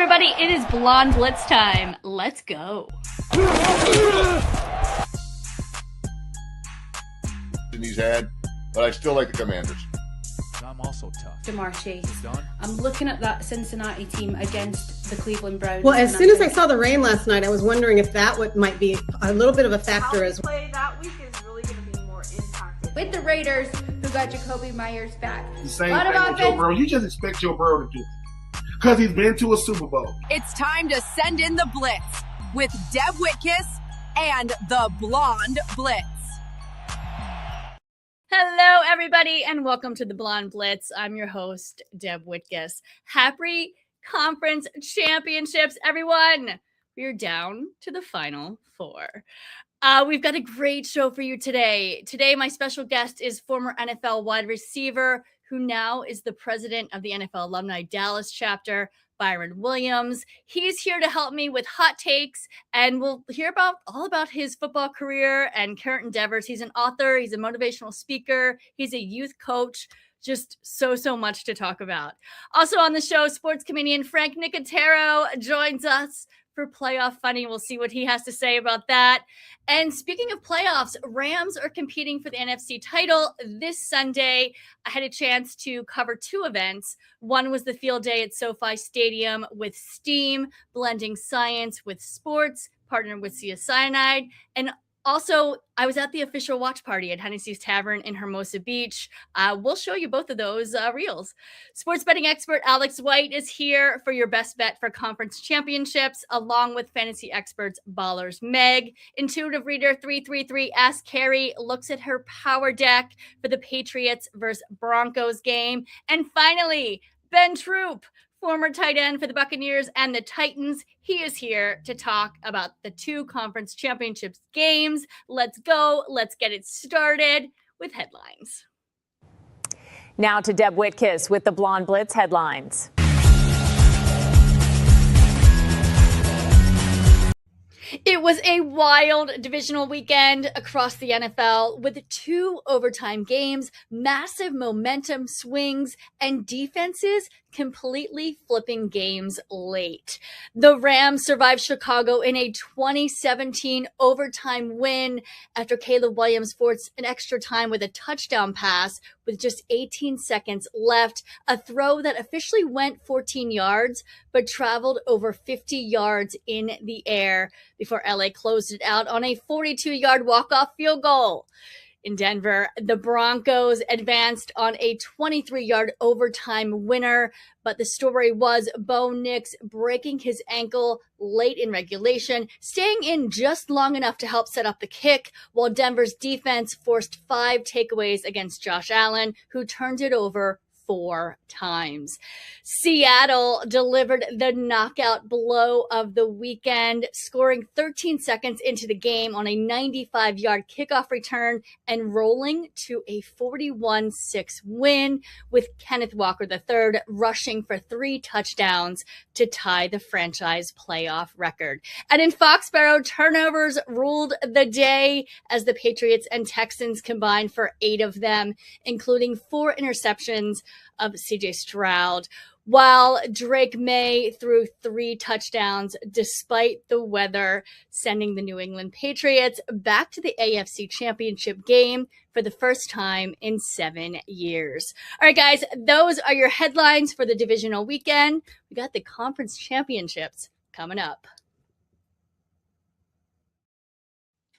everybody, it is Blonde Blitz time. Let's go. He's had, but I still like the Commanders. I'm also tough. Jamar Chase. I'm looking at that Cincinnati team against the Cleveland Browns. Well, as soon as I saw the rain last night, I was wondering if that might be a little bit of a factor as well. Play that week is really going to be more impacted. With the Raiders, who got Jacoby Myers back. The same thing with Joe Burrow. You just expect Joe Burrow to do it because he's been to a Super Bowl. It's time to send in the Blitz with Deb Whitcas and the Blonde Blitz. Hello, everybody, and welcome to the Blonde Blitz. I'm your host, Deb Whitcas. Happy conference championships, everyone. We're down to the final four. We've got a great show for you today. Today, my special guest is former NFL wide receiver, who now is the president of the NFL Alumni Dallas chapter, Byron Williams. He's here to help me with hot takes, and we'll hear all about his football career and current endeavors. He's an author. He's a motivational speaker. He's a youth coach. Just so much to talk about. Also on the show, sports comedian Frank Nicotero joins us for Playoff Funny. We'll see what he has to say about that. And speaking of playoffs, Rams are competing for the NFC title this Sunday. I had a chance to cover two events. One was the field day at SoFi Stadium with STEAM, blending science with sports, partnered with Cyanide. And also, I was at the official watch party at Hennessy's Tavern in Hermosa Beach. We'll show you both of those reels. Sports betting expert Alex White is here for your best bet for conference championships, along with fantasy experts Ballers Meg. Intuitive Reader 333 Ask Carrie looks at her power deck for the Patriots versus Broncos game. And finally, Ben Troop, former tight end for the Buccaneers and the Titans. He is here to talk about the two conference championships games. Let's go. Let's get it started with headlines. Now to Deb Whitcas with the Blonde Blitz headlines. It was a wild divisional weekend across the NFL with two overtime games, massive momentum swings, and defenses completely flipping games late. The Rams survived Chicago in a 2017 overtime win after Caleb Williams forced an extra time with a touchdown pass with just 18 seconds left, a throw that officially went 14 yards but traveled over 50 yards in the air before LA closed it out on a 42-yard walk-off field goal. In Denver, the Broncos advanced on a 23-yard overtime winner, but the story was Bo Nix breaking his ankle late in regulation, staying in just long enough to help set up the kick, while Denver's defense forced 5 takeaways against Josh Allen, who turned it over 4 times. Seattle delivered the knockout blow of the weekend, scoring 13 seconds into the game on a 95-yard kickoff return and rolling to a 41-6 win, with Kenneth Walker III rushing for 3 touchdowns to tie the franchise playoff record. And in Foxborough, turnovers ruled the day as the Patriots and Texans combined for 8 of them, including 4 interceptions of CJ Stroud, while Drake May threw 3 touchdowns despite the weather, sending the New England Patriots back to the AFC Championship game for the first time in 7 years. All right, guys, those are your headlines for the divisional weekend. We got the conference championships coming up.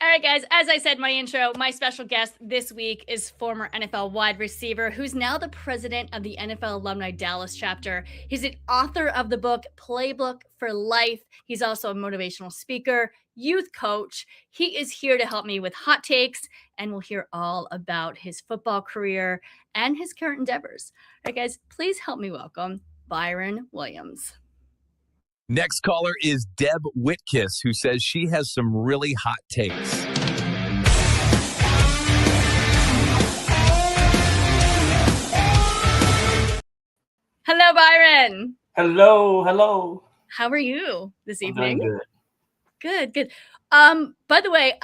All right, guys, as I said in my intro, my special guest this week is former NFL wide receiver who's now the president of the NFL Alumni Dallas chapter. He's an author of the book Playbook for Life. He's also a motivational speaker, youth coach. He is here to help me with hot takes, and we'll hear all about his football career and his current endeavors. All right, guys, please help me welcome Byron Williams. Next caller is Deb Whitcas, who says she has some really hot takes. Hello, Byron. Hello. How are you this evening? I'm Good. By the way,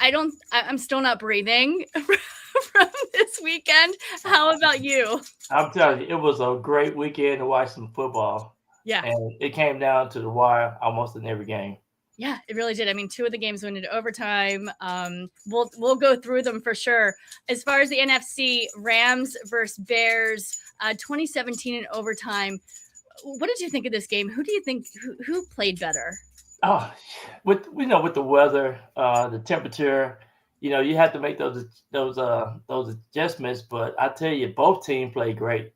I'm still not breathing from this weekend. How about you? I'm telling you, it was a great weekend to watch some football. Yeah. And it came down to the wire almost in every game. Yeah, it really did. I mean, 2 of the games went into overtime. We'll go through them for sure. As far as the NFC, Rams versus Bears, 2017 in overtime. What did you think of this game? Who do you think who played better? Oh, with the weather, the temperature, you have to make those adjustments. But I tell you, both teams played great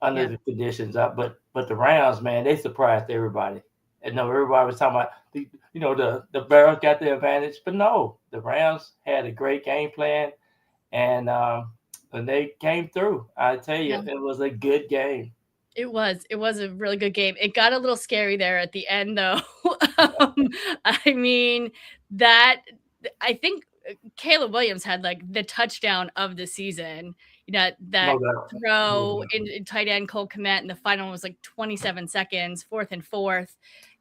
under the conditions. But the Rams, man, they surprised everybody. And no, everybody was talking about the Bears got the advantage, but no, the Rams had a great game plan, and they came through. I tell you, it was a good game. It was a really good game. It got a little scary there at the end, though. I mean, I think Caleb Williams had like the touchdown of the season. That throw in tight end Cole Kmet, and the final was like 27 seconds, 4th and 4.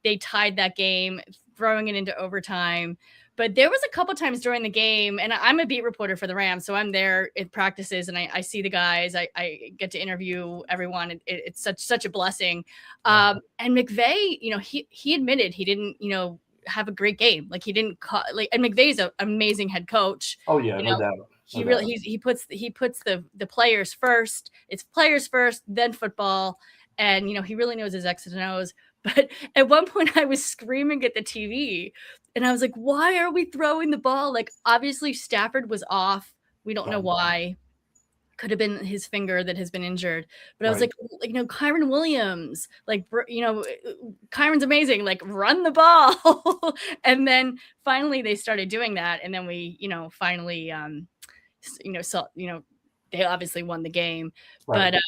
They tied that game, throwing it into overtime. But there was a couple times during the game, and I'm a beat reporter for the Rams, so I'm there at practices, and I see the guys. I get to interview everyone. It's such a blessing. And McVay, he admitted he didn't, have a great game. Like he didn't and McVay's an amazing head coach. Oh yeah, no doubt. He puts the players first. It's players first, then football, and he really knows his X's and O's. But at one point I was screaming at the TV and I was like, why are we throwing the ball? Like, obviously Stafford was off. We don't know why. Could have been his finger that has been injured. But I was like, Kyron Williams, Kyron's amazing. Like, run the ball. And then finally they started doing that. And then we, finally, they obviously won the game. Right. But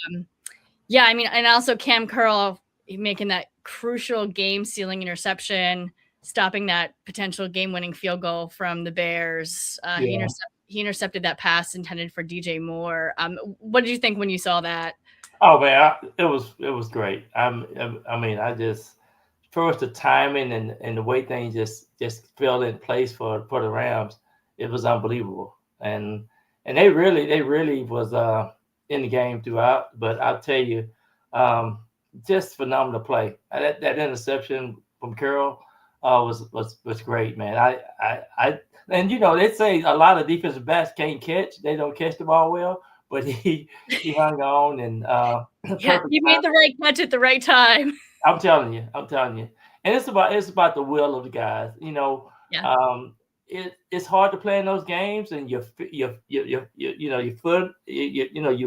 yeah, I mean, and also Cam Curl making that crucial game-sealing interception, stopping that potential game-winning field goal from the Bears. He intercepted that pass intended for DJ Moore. What did you think when you saw that? Oh man, it was great. I mean, I just first the timing and the way things just fell in place for the Rams, it was unbelievable. And they really was in the game throughout. But I'll tell you, just phenomenal play. That interception from Carroll was great, man. I and they say a lot of defensive backs can't catch. They don't catch the ball well, but he hung on and he made the right catch at the right time. I'm telling you. And it's about the will of the guys. It's hard to play in those games, and your foot, your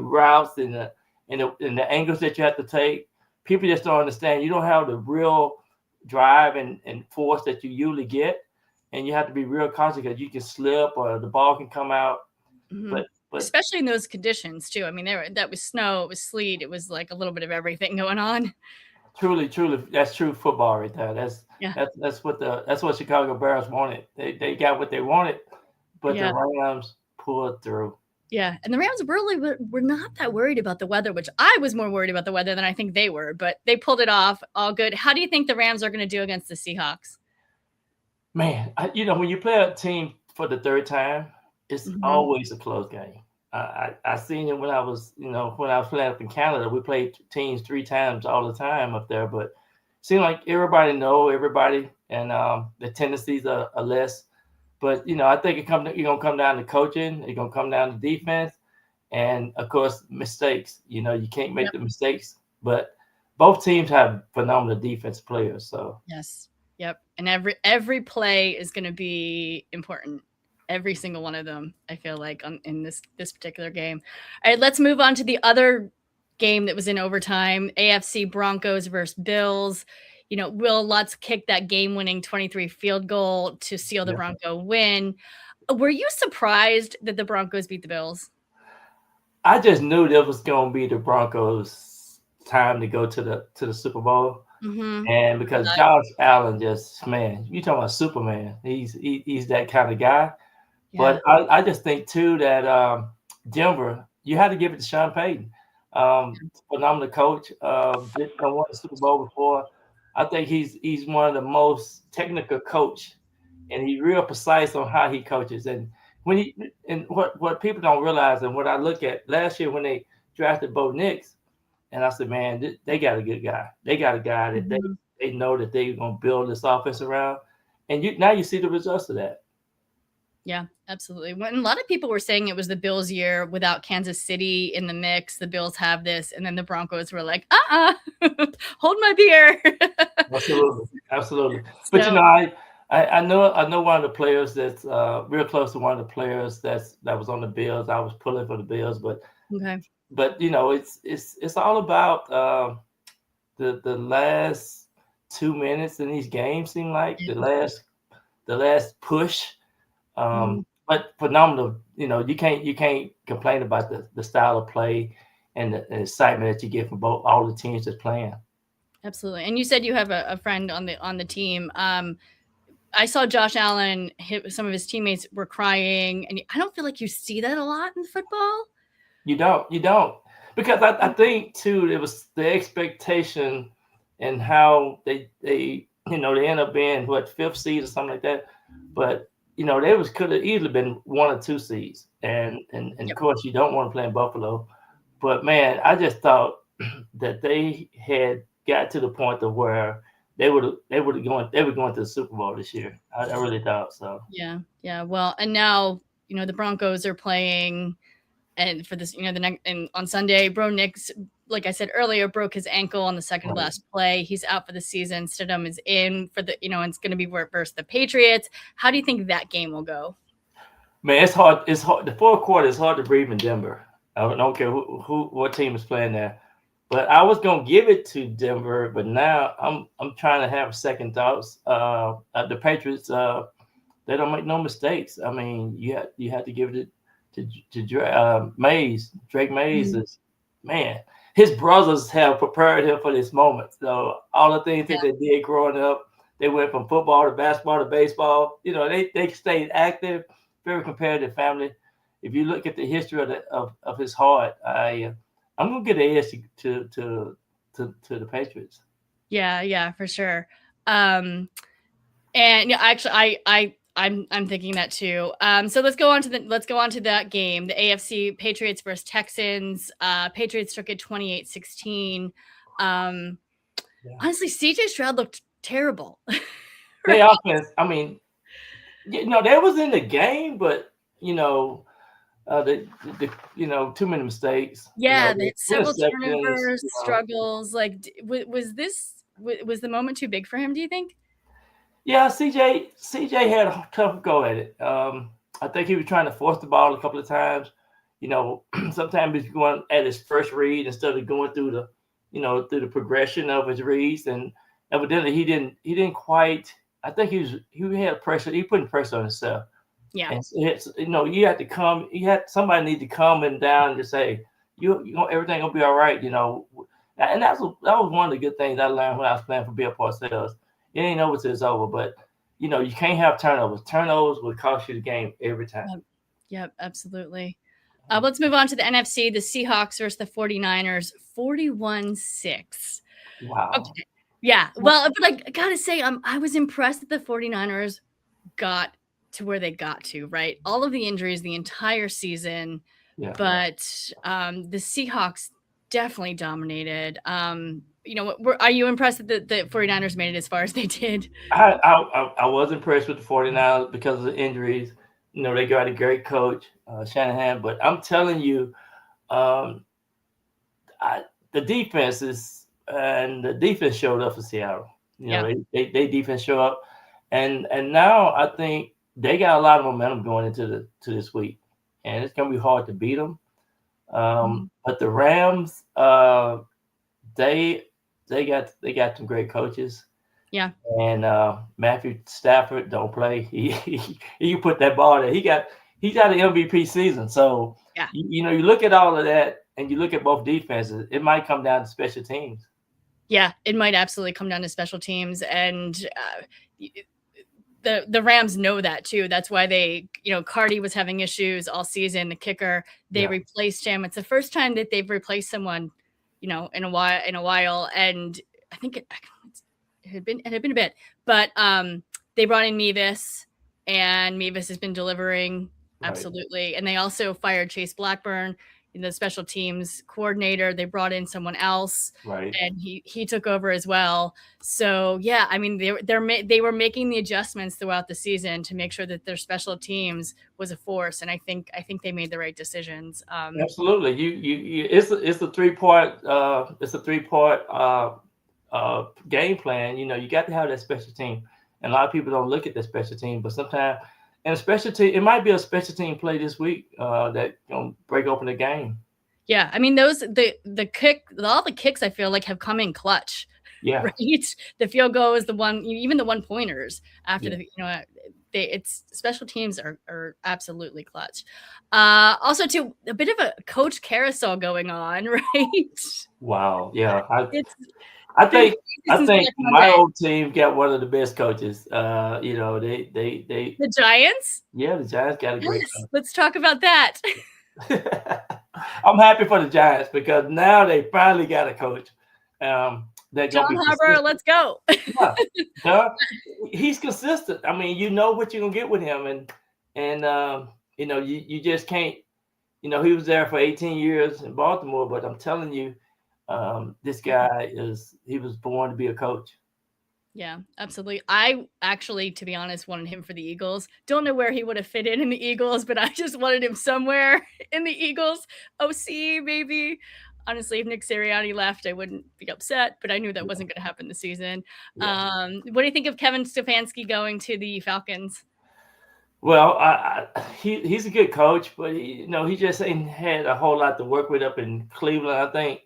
routes and the angles that you have to take. People just don't understand. You don't have the real drive and force that you usually get, and you have to be real conscious because you can slip or the ball can come out. Mm-hmm. But especially in those conditions too. I mean, that was snow, it was sleet, it was like a little bit of everything going on. Truly, that's true football right there. That's what Chicago Bears wanted. They got what they wanted, but the Rams pulled through. Yeah, and the Rams really were not that worried about the weather, which I was more worried about the weather than I think they were, but they pulled it off. All good. How do you think the Rams are going to do against the Seahawks? Man, when you play a team for the third time, it's always a close game. I seen it when I was playing up in Canada. We played teams 3 times all the time up there, but it seemed like everybody know everybody, and the tendencies are less. But I think you're gonna come down to coaching. It's gonna come down to defense, and of course mistakes. You can't make the mistakes. But both teams have phenomenal defense players. So yes, yep. And every play is going to be important. Every single one of them, I feel like, in this particular game. All right, let's move on to the other game that was in overtime. AFC Broncos versus Bills. Will Lutz kicked that game-winning 23 field goal to seal the Bronco win. Were you surprised that the Broncos beat the Bills? I just knew that was going to be the Broncos' time to go to the Super Bowl. Mm-hmm. And because Josh Allen you talking about Superman. He's that kind of guy. Yeah. But I just think, too, that Denver, you had to give it to Sean Payton. Phenomenal coach. Won the Super Bowl before. I think he's one of the most technical coach, and he's real precise on how he coaches. And what people don't realize, and what I look at last year when they drafted Bo Nix, And I said, man, they got a good guy. They got a guy that they know that they're going to build this offense around. And now you see the results of that. Yeah, absolutely. When a lot of people were saying it was the Bills' year without Kansas City in the mix, the Bills have this, and then the Broncos were like, hold my beer. Absolutely. But I know one of the players that's real close to one of the players that was on the Bills. I was pulling for the Bills, but it's all about the last 2 minutes in these games. Seem like the last push. But phenomenal. You can't complain about the style of play and the excitement that you get from all the teams that's playing. Absolutely. And you said you have a friend on the team. I saw Josh Allen some of his teammates were crying, and I don't feel like you see that a lot in football. You don't, because I think too it was the expectation and how they end up being fifth seed or something like that, but they could have easily been 1 or 2 seeds, and of course you don't want to play in Buffalo, but man, I just thought that they had got to the point of where they were going to the Super Bowl this year. I really thought so. Yeah. Well, and now the Broncos are playing, and for this, and on Sunday, Bro Nix, like I said earlier, broke his ankle on the second to last play. He's out for the season. Stidham is in for the, and it's going to be versus the Patriots. How do you think that game will go? Man, it's hard. It's hard. The fourth quarter is hard to breathe in Denver. I don't care what team is playing there. But I was gonna give it to Denver, but now I'm trying to have second thoughts. The Patriots, they don't make no mistakes. I mean, you have to give it to Mays. Drake Mays is, man. His brothers have prepared him for this moment. So all the things that they did growing up, they went from football to basketball to baseball. They stayed active, very competitive family. If you look at the history of his heart, I'm gonna get an edge to the Patriots. Yeah, for sure. And actually, I'm thinking that too. So let's go on to that game, the AFC Patriots versus Texans. Patriots took it 28-16. Honestly, CJ Stroud looked terrible. Right? The offense, I mean, they was in the game, but too many mistakes. Yeah, several turnovers, struggles. Like, was the moment too big for him, do you think? Yeah, CJ had a tough go at it. I think he was trying to force the ball a couple of times. Sometimes he's going at his first read instead of going through the progression of his reads, and evidently he didn't quite. I think he had pressure. He putting pressure on himself. Yeah, and you have to come. Somebody need to calm him down and just say, everything gonna be all right. And that was one of the good things I learned when I was playing for Bill Parcells. It ain't over till it's over, but you can't have turnovers. Turnovers will cost you the game every time. Yep, absolutely. Let's move on to the NFC. The Seahawks versus the 49ers, 41-6. Wow. Okay. Yeah. Well, but I gotta say, I was impressed that the 49ers got to where they got to, right? All of the injuries the entire season, but the Seahawks definitely dominated. Are you impressed that the 49ers made it as far as they did? I was impressed with the 49ers because of the injuries. They got a great coach, Shanahan, but I'm telling you, the defense showed up for Seattle. They defense showed up, and now I think they got a lot of momentum going into this week, and it's gonna be hard to beat them. But the Rams, they got some great coaches. Yeah. And Matthew Stafford don't play. He put that ball there. He's got an MVP season. So you look at all of that and you look at both defenses, it might come down to special teams. Yeah, it might absolutely come down to special teams, and the Rams know that too. That's why they, Cardi was having issues all season. The kicker, they replaced him. It's the first time that they've replaced someone, in a while. And I think it had been a bit, but they brought in Mevis, and Mevis has been delivering absolutely. And they also fired Chase Blackburn. the special teams coordinator. They brought in someone else, Right. and he took over as well. So yeah, I mean they were making the adjustments throughout the season to make sure that their special teams was a force, and I think they made the right decisions. Absolutely. You it's a three-part game plan. You got to have that special team, and a lot of people don't look at the special team, but sometimes, and a special team, it might be a special team play this week that gonna break open the game. Yeah, I mean all the kicks I feel like have come in clutch. Yeah, right. The field goal is the one, even the 1-pointers after it's special teams are absolutely clutch. Also, too, a bit of a coach carousel going on, right? Wow. Yeah, I think my old team got one of the best coaches. They the Giants. Yeah, the Giants got a great coach. Let's talk about that. I'm happy for the Giants because now they finally got a coach. John Harbaugh, let's go. Yeah. He's consistent. I mean, you know what you're gonna get with him, and you just can't. He was there for 18 years in Baltimore, but I'm telling you, this guy he was born to be a coach. Yeah, absolutely. I actually, to be honest, wanted him for the Eagles. Don't know where he would have fit in the Eagles, but I just wanted him somewhere in the Eagles. OC, maybe. Honestly, if Nick Sirianni left, I wouldn't be upset, but I knew that wasn't going to happen this season. Yeah. What do you think of Kevin Stefanski going to the Falcons? Well, he's a good coach, but he just ain't had a whole lot to work with up in Cleveland. I think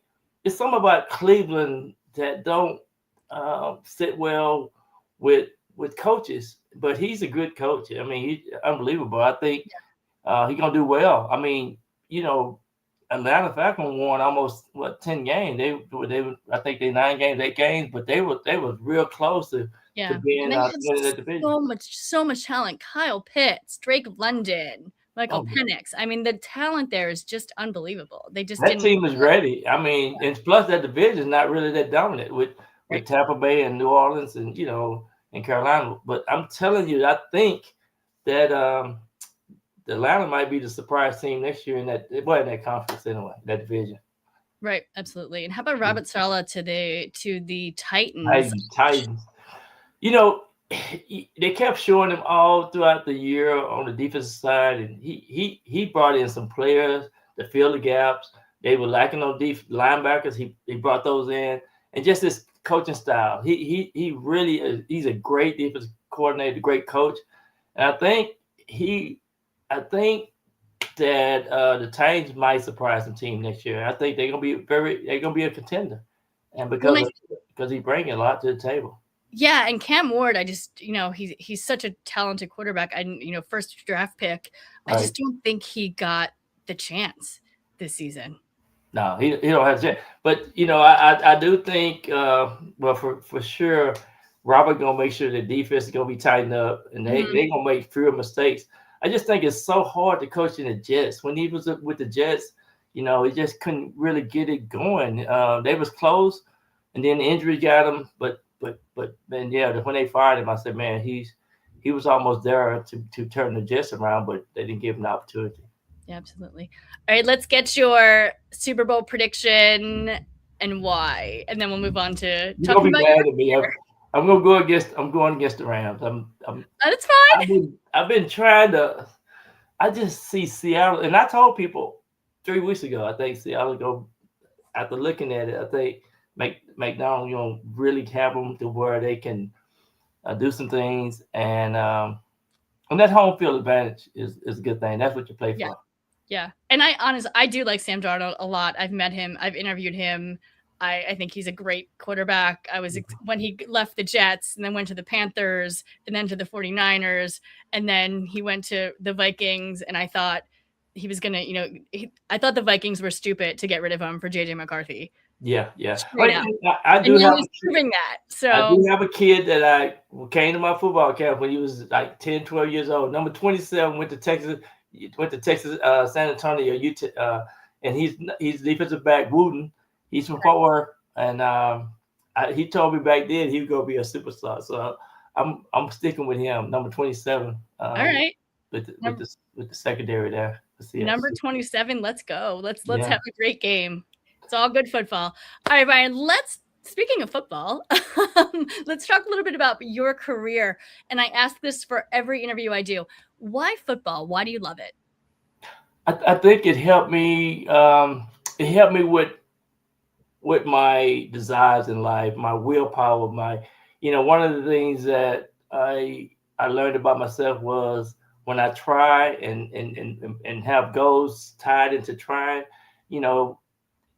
it's something about Cleveland that don't sit well with coaches, but he's a good coach. I mean, he's unbelievable. I think he's gonna do well. I mean, Atlanta Falcons won almost 10 games. They I think they 9 games, 8 games, but they were real close to being in that division. So much talent. Kyle Pitts, Drake London, Michael Penix. I mean, the talent there is just unbelievable. That team is ready. I mean, and plus that division is not really that dominant with Tampa Bay and New Orleans and and Carolina. But I'm telling you, I think that Atlanta might be the surprise team next year in that conference anyway, that division. Right, absolutely. And how about Robert Saleh to the Titans? Titans. They kept showing him all throughout the year on the defensive side, and he brought in some players to fill the gaps. They were lacking on linebackers. He brought those in, and just his coaching style. He really is. He's a great defensive coordinator, great coach, and I think that the Titans might surprise some team next year. I think they're gonna be a contender, and because he's bringing a lot to the table. Yeah, and Cam Ward, I just he's such a talented quarterback. First draft pick. I just don't think he got the chance this season. No, he don't have a chance. But I do think for sure Robert gonna make sure the defense is gonna be tightened up, and they're gonna make fewer mistakes. I just think it's so hard to coach in the Jets. When he was with the Jets, he just couldn't really get it going. They was close, and then the injury got him. But then when they fired him, I said, man, he was almost there to turn the Jets around, but they didn't give him the opportunity. Yeah, absolutely. All right, let's get your Super Bowl prediction and why, and then we'll move on to talking about I'm going against the Rams. That's fine. I've been trying to. I just see Seattle, and I told people 3 weeks ago. I think Seattle go. After looking at it, I think McDonald, really have them to where they can do some things, and that home field advantage is a good thing. That's what you play for. Yeah, and I do like Sam Darnold a lot. I've met him. I've interviewed him. I think he's a great quarterback. When he left the Jets and then went to the Panthers and then to the 49ers and then he went to the Vikings, and I thought he was going to, I thought the Vikings were stupid to get rid of him for JJ McCarthy. Yeah. I do have proving that. So I do have a kid that came to my football camp when he was like 10, 12 years old. Number 27 went to Texas, San Antonio, Utah, and he's defensive back, Wooten. He's from Fort Worth, and he told me back then he was gonna be a superstar. So I'm sticking with him, number 27. All right, with the secondary there. Number 27. Let's go. Let's Yeah. have a great game. It's all good football. All right, Ryan, speaking of football, let's talk a little bit about your career. And I ask this for every interview I do. Why football? Why do you love it? I think it helped me. It helped me with my desires in life, my willpower, one of the things that I learned about myself was when I try and have goals tied into trying,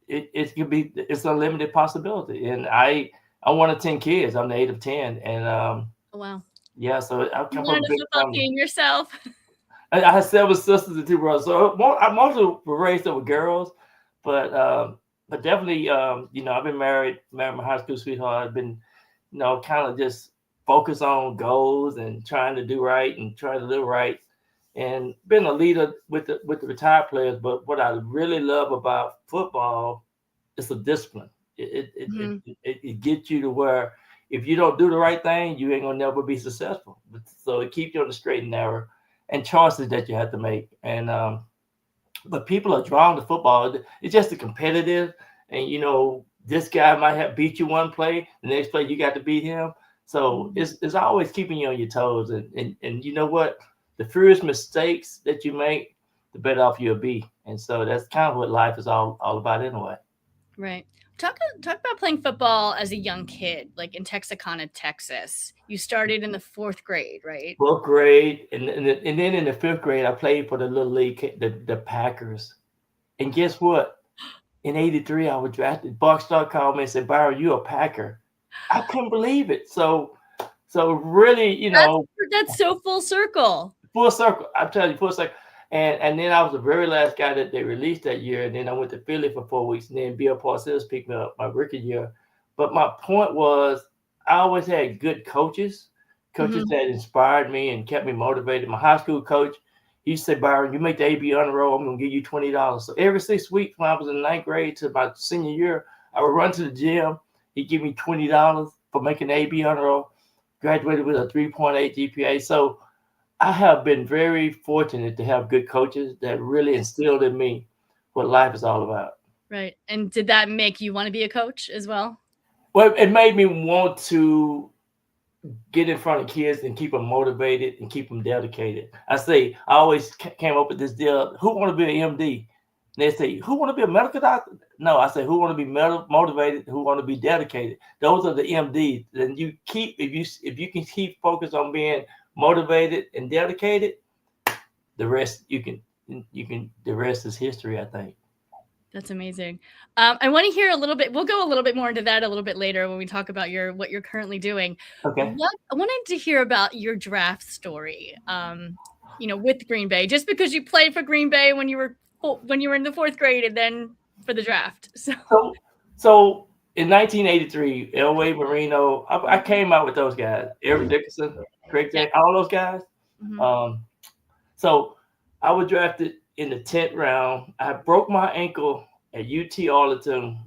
it's a limited possibility. And I one of 10 kids. I'm the 8th of 10, and oh, wow. Yeah, so I come from a big football team yourself. I had 7 sisters and 2 brothers, so I mostly were raised up with girls, but definitely, I've been married my high school sweetheart. I've been, kind of just focused on goals and trying to do right and trying to live right, and been a leader with the retired players. But what I really love about football is the discipline. It gets you to where if you don't do the right thing, you ain't gonna never be successful. So it keeps you on the straight and narrow, and choices that you have to make. And but people are drawn to football. It's just a competitive, and this guy might have beat you one play, the next play you got to beat him. So it's always keeping you on your toes. And you know what? The fewest mistakes that you make, the better off you'll be. And so that's kind of what life is all about anyway. Right. Talk about playing football as a young kid, like in Texarkana, Texas. You started in the 4th grade, right? 4th grade, and then in the 5th grade, I played for the little league, the Packers. And guess what? In '83, I was drafted. Barkstar called me and said, "Byron, you're a Packer." I couldn't believe it. So really, that's so full circle. Full circle. I'm telling you, full circle. And then I was the very last guy that they released that year. And then I went to Philly for 4 weeks. And then Bill Parcells picked me up my rookie year. But my point was, I always had good coaches that inspired me and kept me motivated. My high school coach, he said, "Byron, you make the AB honor roll, I'm going to give you $20. So every 6 weeks when I was in 9th grade to my senior year, I would run to the gym. He'd give me $20 for making the AB honor roll. Graduated with a 3.8 GPA. So I have been very fortunate to have good coaches that really instilled in me what life is all about. Right. And did that make you want to be a coach as well? Well, it made me want to get in front of kids and keep them motivated and keep them dedicated. I always came up with this deal: who want to be an MD? And they say, who want to be a medical doctor? No, I say, who want to be motivated? Who want to be dedicated? Those are the MDs. And you keep if you can keep focused on being motivated and dedicated, the rest the rest is history, I think. That's amazing. I want to hear a little bit. We'll go a little bit more into that a little bit later when we talk about what you're currently doing. Okay. I wanted to hear about your draft story. With Green Bay, just because you played for Green Bay when you were in the 4th grade, and then for the draft. So in 1983, Elway, Marino, I came out with those guys. Eric Dickerson, Craig Jack, all those guys. So I was drafted in the 10th round. I broke my ankle at UT Arlington.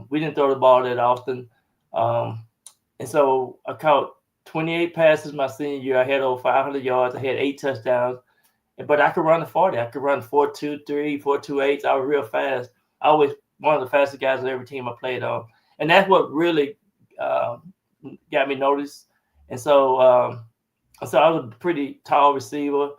We didn't throw the ball that often. And so I caught 28 passes my senior year. I had over 500 yards. I had 8 touchdowns. But I could run the 40. I could run 4.23, 4.28. I was real fast. I was one of the fastest guys on every team I played on. And that's what really got me noticed. And so I was a pretty tall receiver,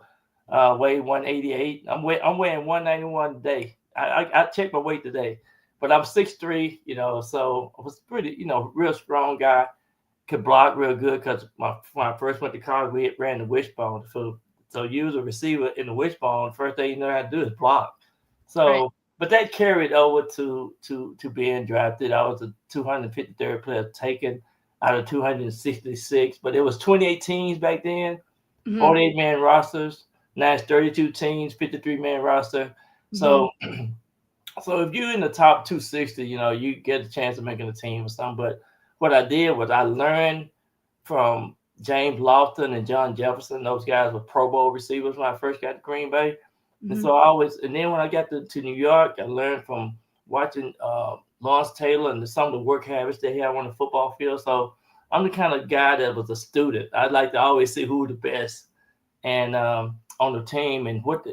weighed 188. I'm weighing 191 today. I checked my weight today, but I'm 6'3", so I was pretty, real strong guy. Could block real good because when I first went to college, we ran the wishbone. So you as a receiver in the wishbone, first thing you know how to do is block. So, right. But that carried over to being drafted. I was the 253rd player taken out of 266, but it was 28 teams back then, 48-man rosters. Now it's 32 teams, 53-man roster. So, so if you're in the top 260, you get a chance of making a team or something. But what I did was I learned from James Lofton and John Jefferson. Those guys were Pro Bowl receivers when I first got to Green Bay. And so and then when I got to New York, I learned from watching Lawrence Taylor and some of the work habits they have on the football field. So I'm the kind of guy that was a student. I'd like to always see who the best. And on the team and what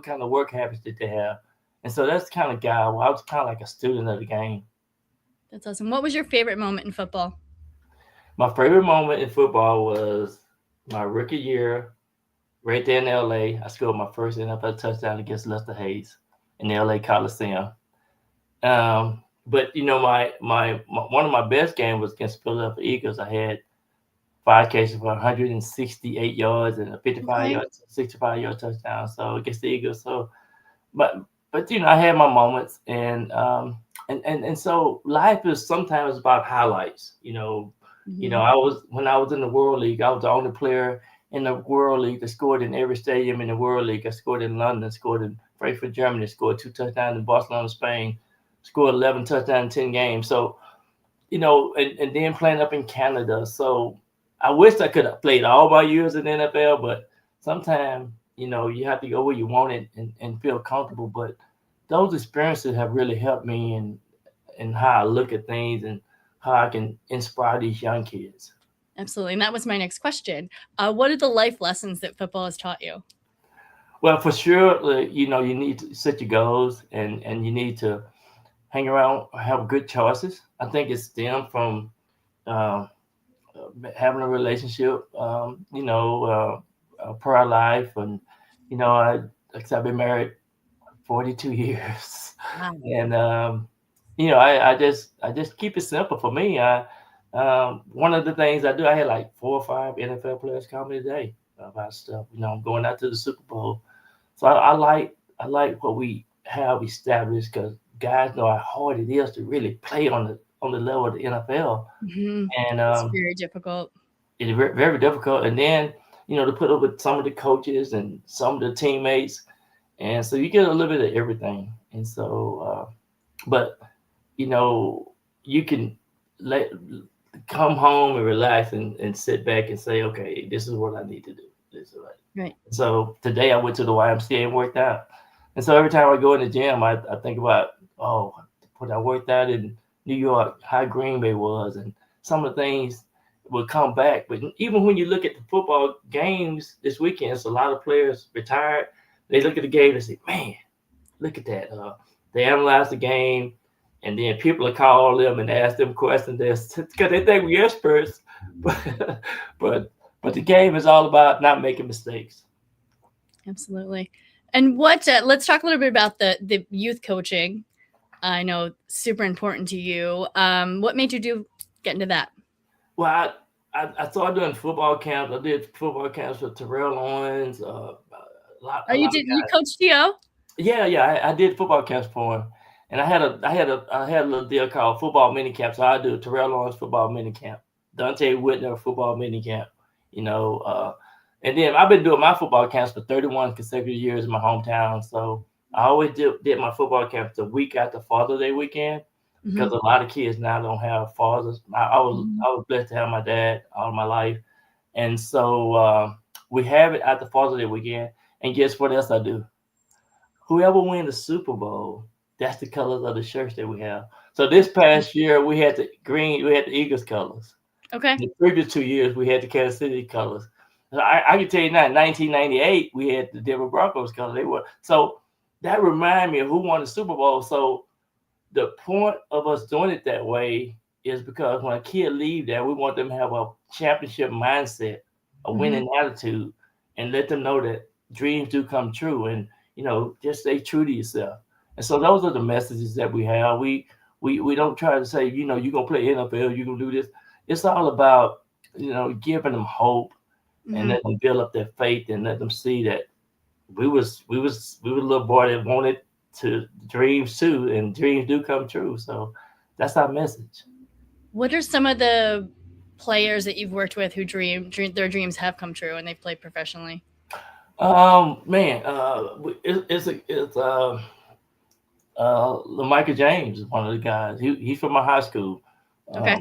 kind of work habits did they have. And so that's the kind of guy. I was kind of like a student of the game. That's awesome. What was your favorite moment in football? My favorite moment in football was my rookie year, right there in LA. I scored my first NFL touchdown against Lester Hayes in the LA Coliseum. But my one of my best games was against Philadelphia Eagles. I had 5 catches for 168 yards and a 65-yard touchdown. So against the Eagles. So, but I had my moments, and so life is sometimes about highlights. When I was in the World League, I was the only player in the World League that scored in every stadium in the World League. I scored in London, scored in Frankfurt, Germany, scored 2 touchdowns in Barcelona, Spain, scored 11 touchdowns in 10 games. So, and then playing up in Canada. So I wish I could have played all my years in the NFL, but sometimes, you have to go where you want it and feel comfortable. But those experiences have really helped me in how I look at things and how I can inspire these young kids. Absolutely. And that was my next question. What are the life lessons that football has taught you? Well, for sure, you need to set your goals and you need to hang around, have good choices. I think it stems from having a relationship, a prior life. And, I've been married 42 years. Wow. And, I just keep it simple for me. One of the things I do, I had like 4 or 5 NFL players call me today about stuff. I'm going out to the Super Bowl. So I like what we have established, because guys know how hard it is to really play on the level of the NFL. Mm-hmm. And it's very difficult. It's very, very difficult. And then, to put up with some of the coaches and some of the teammates. And so you get a little bit of everything. And so, but, you can come home and relax and sit back and say, okay, this is what I need to do. This is right. So today I went to the YMCA and worked out. And so every time I go in the gym, I think about, when I worked out in New York, how Green Bay was, and some of the things will come back. But even when you look at the football games this weekend, it's a lot of players retired. They look at the game and say, man, look at that. They analyze the game, and then people will call them and ask them questions because they think we're experts. But the game is all about not making mistakes. Absolutely. And what? Let's talk a little bit about the youth coaching. I know super important to you. What made you get into that? Well, I started doing football camps. I did football camps with Terrell Owens. You coached T.O.? Yeah. I did football camps for him, and I had a little deal called football mini camp. So I do Terrell Owens football mini camp, Dante Whitner football mini camp. And then I've been doing my football camps for 31 consecutive years in my hometown. So I always did my football camps the week after Father's Day weekend, because a lot of kids now don't have fathers. I was blessed to have my dad all my life. And so we have it at the Father's Day weekend. And guess what else I do? Whoever wins the Super Bowl, that's the colors of the shirts that we have. So this past year, we had the Eagles colors. Okay. The previous 2 years, we had the Kansas City colors. I can tell you now, in 1998, we had the Denver Broncos colors. So that reminded me of who won the Super Bowl. So the point of us doing it that way is because when a kid leaves there, we want them to have a championship mindset, a winning attitude, and let them know that dreams do come true, and just stay true to yourself. And so those are the messages that we have. We don't try to say, you're gonna play NFL, you're gonna do this. It's all about giving them hope and let them build up their faith and let them see that we was a little boy that wanted to dreams too, and dreams do come true. So that's our message. What are some of the players that you've worked with who their dreams have come true and they've played professionally? It's Michael James is one of the guys. He's from my high school. Okay.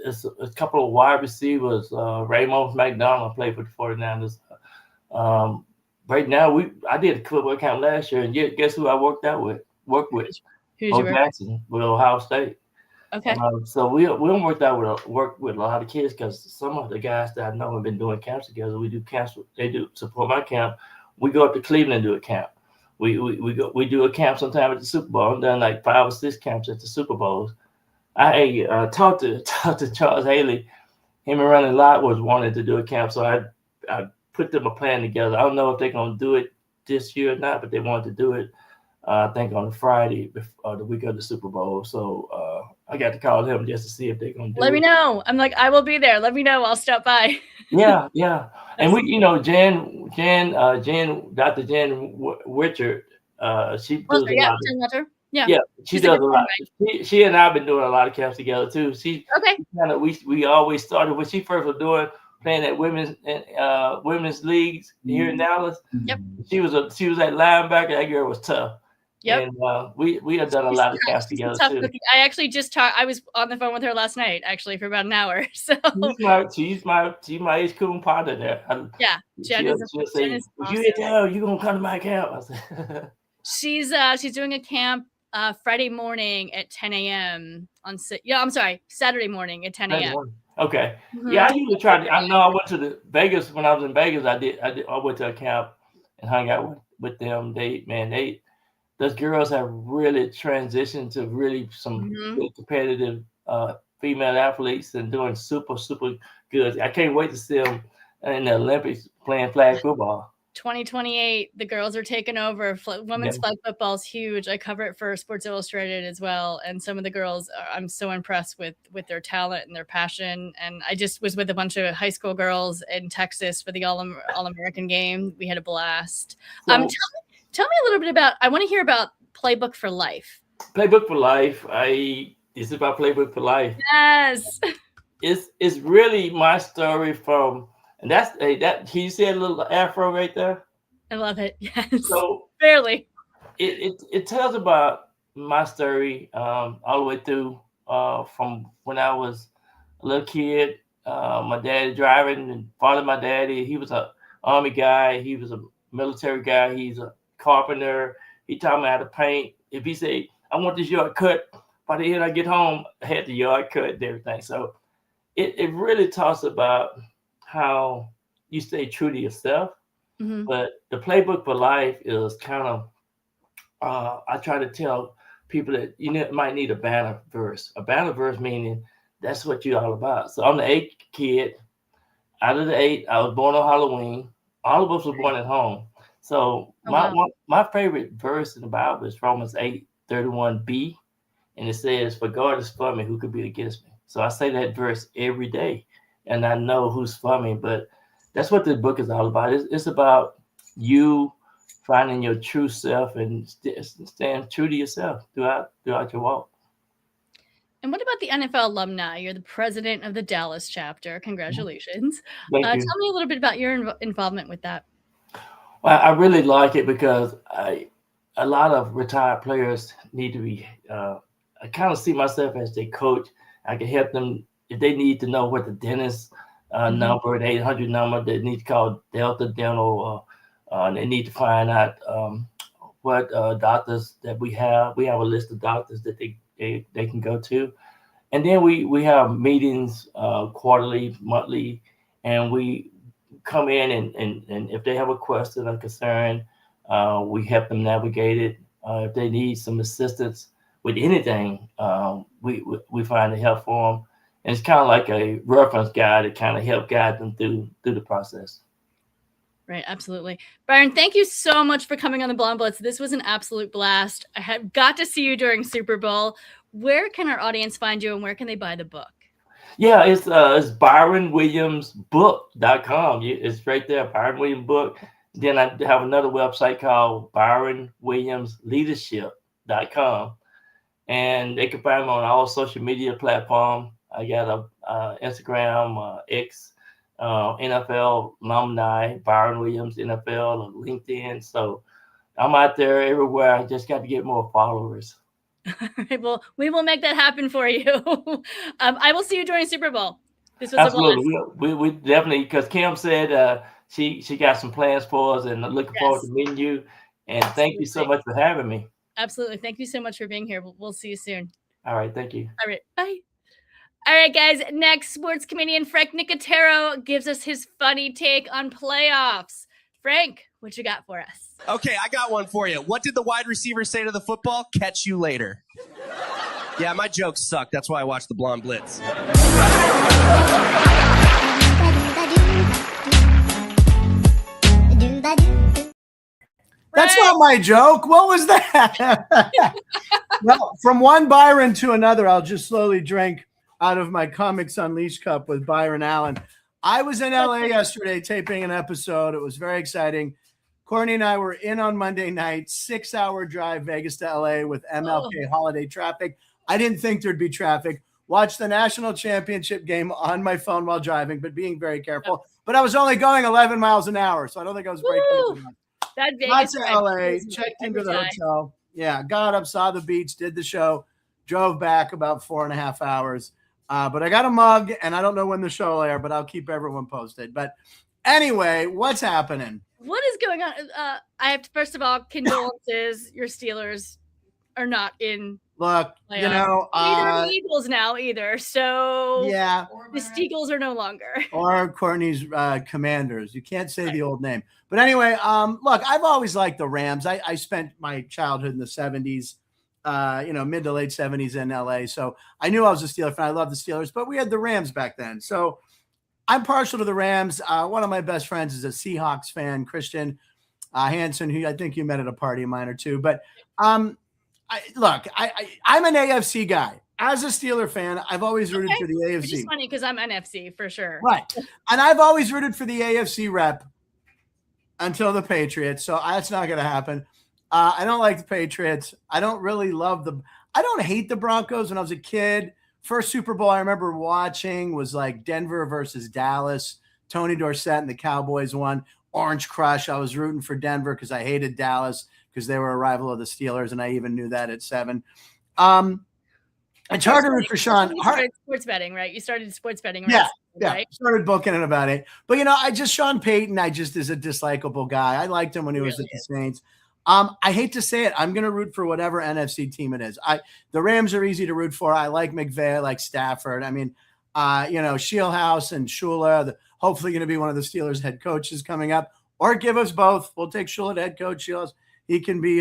It's a couple of wide receivers. Raymond McDonald played for the 49ers. Right now, I did a football camp last year, and guess who I worked with? Who did you work Jackson with Ohio State. Okay. So we worked with a lot of kids because some of the guys that I know have been doing camps together. We do camps. They do support my camp. We go up to Cleveland and do a camp. We do a camp sometime at the Super Bowl. I've done like 5 or 6 camps at the Super Bowls. I talked to Charles Haley. Him and Ronnie Lott was wanting to do a camp, so I put them a plan together. I don't know if they're gonna do it this year or not, but they wanted to do it. I think on Friday, the week of the Super Bowl. So I got to call him just to see if they're gonna do it. Let me know. I'm like, I will be there. Let me know. I'll stop by. Yeah. And we, Dr. Jan Richard, she does a lot of, yeah, she does a lot. She and I have been doing a lot of camps together too. We always started when she first was playing at women's leagues here in Dallas. Yep. She was at linebacker. That girl was tough. Yep. And we have done a lot of camps together too. I actually just talked. I was on the phone with her last night, actually, for about an hour. So she's my age cool partner there. Jen is say, if you hit down, you're gonna come to my camp. I said, she's doing a camp Friday morning at 10 a.m. Saturday morning at 10 a.m. Okay. Mm-hmm. Yeah, I usually try to. I know I went to Vegas when I was in Vegas. I went to a camp and hung out with them. Those girls have really transitioned to really some really competitive female athletes and doing super good. I can't wait to see them in the Olympics playing flag football. 2028, the girls are taking over. Women's flag football is huge. I cover it for Sports Illustrated as well. And some of the girls, I'm so impressed with their talent and their passion. And I just was with a bunch of high school girls in Texas for the All-American game. We had a blast. So, tell me a little bit about, I want to hear about Playbook for Life. Playbook for Life. It's about Playbook for Life. Yes. It's really my story from, and that's that he said a little afro right there. I love it. Yes. So barely. It tells about my story all the way through from when I was a little kid. My daddy driving and following my daddy. He was an Army guy. He was a military guy. He's a carpenter. He taught me how to paint. If he said, I want this yard cut, by the end I get home, I had the yard cut and everything. So it really talks about how you stay true to yourself. Mm-hmm. But the Playbook for Life is kind of, I try to tell people that might need a banner verse. A banner verse meaning that's what you're all about. So I'm the 8th kid. Out of the 8, I was born on Halloween. All of us were born at home. So my favorite verse in the Bible is Romans 8:31b, and it says, "For God is for me, who could be against me?" So I say that verse every day, and I know who's for me. But that's what this book is all about. It's about you finding your true self and staying true to yourself throughout your walk. And what about the NFL alumni? You're the president of the Dallas chapter. Congratulations. Thank you. Tell me a little bit about your involvement with that. Well, I really like it because a lot of retired players need to be, I kind of see myself as their coach. I can help them if they need to know what the dentist number, the 800 number, they need to call Delta Dental. They need to find out what doctors that we have. We have a list of doctors that they can go to. And then we have meetings quarterly, monthly, and we come in and if they have a question or concern, we help them navigate it. If they need some assistance with anything, we find a help for them. And it's kind of like a reference guide to kind of help guide them through the process. Right, absolutely. Byron, thank you so much for coming on the Blonde Blitz. This was an absolute blast. I have got to see you during Super Bowl. Where can our audience find you and where can they buy the book? Yeah, it's ByronWilliamsBook.com. It's right there, Byron Williams Book. Then I have another website called ByronWilliamsLeadership.com. And they can find me on all social media platforms. I got a Instagram, X, NFL alumni, Byron Williams, NFL, LinkedIn. So I'm out there everywhere. I just got to get more followers. All right, well, we will make that happen for you. I will see you during Super Bowl. This was absolutely. We definitely, because Kim said she got some plans for us, and looking forward to meeting you. And thank you so much for having me. Absolutely. Thank you so much for being here. We'll see you soon. All right, thank you. All right, bye. All right, guys. Next, sports comedian Frank Nicotero gives us his funny take on playoffs. Frank, what you got for us? Okay, I got one for you. What did the wide receiver say to the football? Catch you later. Yeah, my jokes suck. That's why I watch the Blonde Blitz. That's not my joke. What was that? Well, from one Byron to another, I'll just slowly drink out of my Comics Unleashed cup with Byron Allen. I was in LA yesterday taping an episode. It was very exciting. Courtney and I were in on Monday night, 6-hour drive Vegas to LA with MLK holiday traffic. I didn't think there'd be traffic. Watched the national championship game on my phone while driving, but being very careful. But I was only going 11 miles an hour, so I don't think I was breaking much. That Got to LA, checked into the hotel. Yeah, got up, saw the beach, did the show, drove back about 4.5 hours. But I got a mug, and I don't know when the show will air, but I'll keep everyone posted. But anyway, what's happening? What is going on? I have to, first of all, condolences. Your Steelers are not in. Look, playoffs. you know, neither the Eagles now either. So yeah, the Steagles are no longer. Or Courtney's Commanders. You can't say the old name. But anyway, look, I've always liked the Rams. I spent my childhood in the 70s, mid to late 70s in LA. So I knew I was a Steeler fan. I love the Steelers, but we had the Rams back then. So I'm partial to the Rams. One of my best friends is a Seahawks fan, Christian Hansen, who I think you met at a party of mine or two. But I'm an AFC guy. As a Steeler fan, I've always rooted for the AFC. Which is funny because I'm NFC for sure. Right. And I've always rooted for the AFC rep until the Patriots. So that's not going to happen. I don't like the Patriots. I don't really love I don't hate the Broncos. When I was a kid, first Super Bowl I remember watching was like Denver versus Dallas. Tony Dorsett and the Cowboys won. Orange Crush. I was rooting for Denver because I hated Dallas because they were a rival of the Steelers, and I even knew that at 7. It's hard to root for Sean. Sports betting, right? You started sports betting, right? Yeah. Right? Started booking it about it. But, Sean Payton, is a dislikable guy. I liked him when he was at the Saints. I hate to say it. I'm going to root for whatever NFC team it is. The Rams are easy to root for. I like McVay. I like Stafford. I mean, Shieldhouse and Shula, hopefully going to be one of the Steelers head coaches coming up. Or give us both. We'll take Shula to head coach. He can be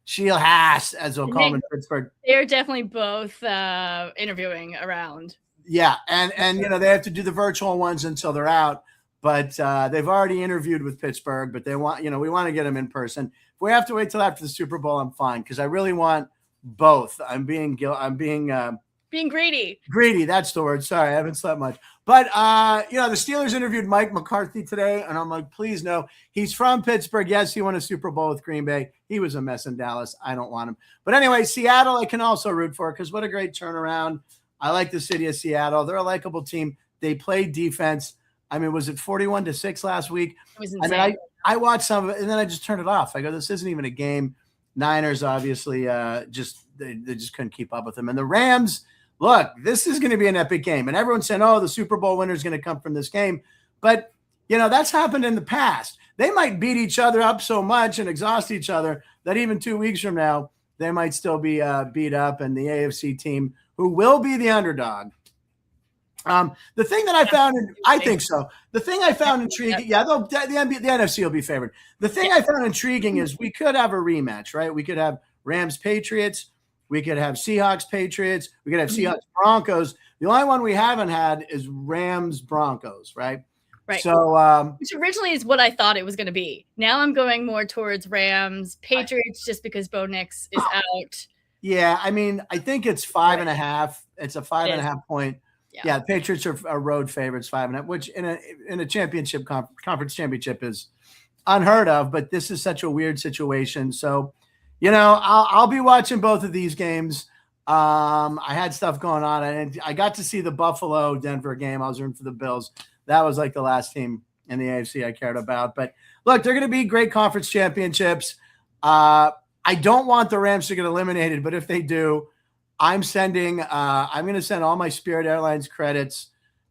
Shieldhouse, as they'll call him in Pittsburgh. They're definitely both interviewing around. Yeah, and they have to do the virtual ones until they're out. But they've already interviewed with Pittsburgh, but they want, we want to get them in person. If we have to wait till after the Super Bowl, I'm fine because I really want both. I'm being greedy. Greedy, that's the word. Sorry, I haven't slept much. But the Steelers interviewed Mike McCarthy today, and I'm like, please no. He's from Pittsburgh. Yes, he won a Super Bowl with Green Bay. He was a mess in Dallas. I don't want him. But anyway, Seattle I can also root for because what a great turnaround. I like the city of Seattle. They're a likable team. They played defense. I mean, was it 41-6 last week? It was insane. I mean, I watched some of it, and then I just turned it off. I go, this isn't even a game. Niners, obviously, they just couldn't keep up with them. And the Rams, look, this is going to be an epic game. And everyone's saying, the Super Bowl winner is going to come from this game. But, that's happened in the past. They might beat each other up so much and exhaust each other that even 2 weeks from now, they might still be beat up. And the AFC team, who will be the underdog, the thing that I found, I think so. The thing I found intriguing, the NFC will be favored. The thing I found intriguing is we could have a rematch, right? We could have Rams Patriots, we could have Seahawks Patriots, we could have Seahawks Broncos. The only one we haven't had is Rams Broncos, right? Right. So, which originally is what I thought it was going to be. Now I'm going more towards Rams Patriots just because Bo Nix is out. Yeah, I mean, I think it's 5.5. It's a 5.5 point. Yeah, the Patriots are road favorites, 5.5, which in a championship conference championship is unheard of. But this is such a weird situation. So, I'll be watching both of these games. I had stuff going on, and I got to see the Buffalo Denver game. I was rooting for the Bills. That was like the last team in the AFC I cared about. But look, they're going to be great conference championships. I don't want the Rams to get eliminated, but if they do, I'm going to send all my Spirit Airlines credits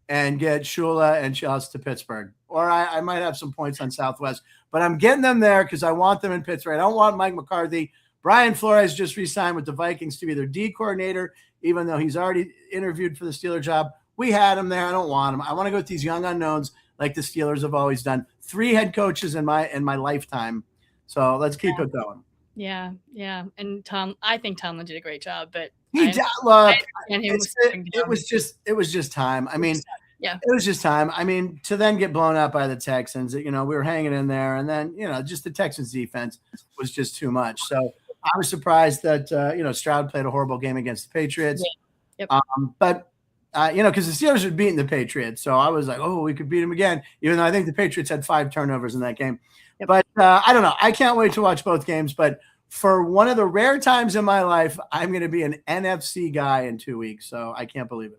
and get Shula and Chelsea to Pittsburgh. Or I might have some points on Southwest, but I'm getting them there because I want them in Pittsburgh. I don't want Mike McCarthy, Brian Flores just re-signed with the Vikings to be their D coordinator, even though he's already interviewed for the Steeler job. We had him there. I don't want him. I want to go with these young unknowns like the Steelers have always done. 3 head coaches in my lifetime. So let's keep it going. Yeah. And I think Tomlin did a great job, but it was just time. I mean, it was just time. I mean, to then get blown out by the Texans, we were hanging in there, and then, just the Texans defense was just too much. So I was surprised that, Stroud played a horrible game against the Patriots. Yep. But because the Steelers had beaten the Patriots. So I was like, oh, we could beat them again, even though I think the Patriots had 5 turnovers in that game. Yep. But I don't know. I can't wait to watch both games. But for one of the rare times in my life, I'm going to be an NFC guy in 2 weeks. So I can't believe it.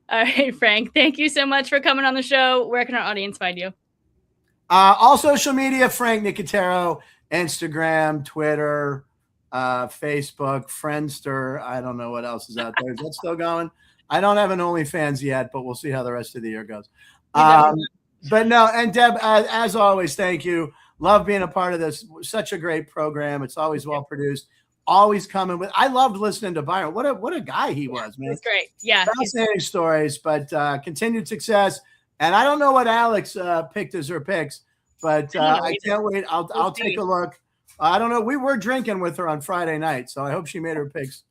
All right, Frank, thank you so much for coming on the show. Where can our audience find you? All social media, Frank Nicotero, Instagram, Twitter, Facebook, Friendster. I don't know what else is out there. Is that still going? I don't have an OnlyFans yet, but we'll see how the rest of the year goes. But no, and Deb, as always, thank you. Love being a part of this. Such a great program. It's always well produced. Always coming with. I loved listening to Byron. What a guy he was, man. He's great. Yeah, fascinating stories, but continued success. And I don't know what Alex picked as her picks, but I can't wait. I'll take a look. I don't know. We were drinking with her on Friday night, so I hope she made her picks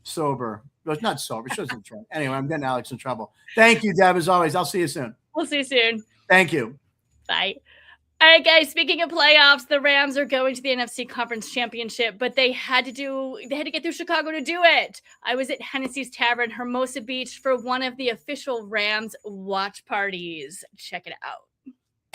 sober. Well, not sober. She doesn't drink. Anyway, I'm getting Alex in trouble. Thank you, Deb, as always. I'll see you soon. We'll see you soon. Thank you. Bye. All right, guys, speaking of playoffs, the Rams are going to the NFC Conference Championship, but they had to get through Chicago to do it. I was at Hennessy's Tavern, Hermosa Beach, for one of the official Rams watch parties. Check it out.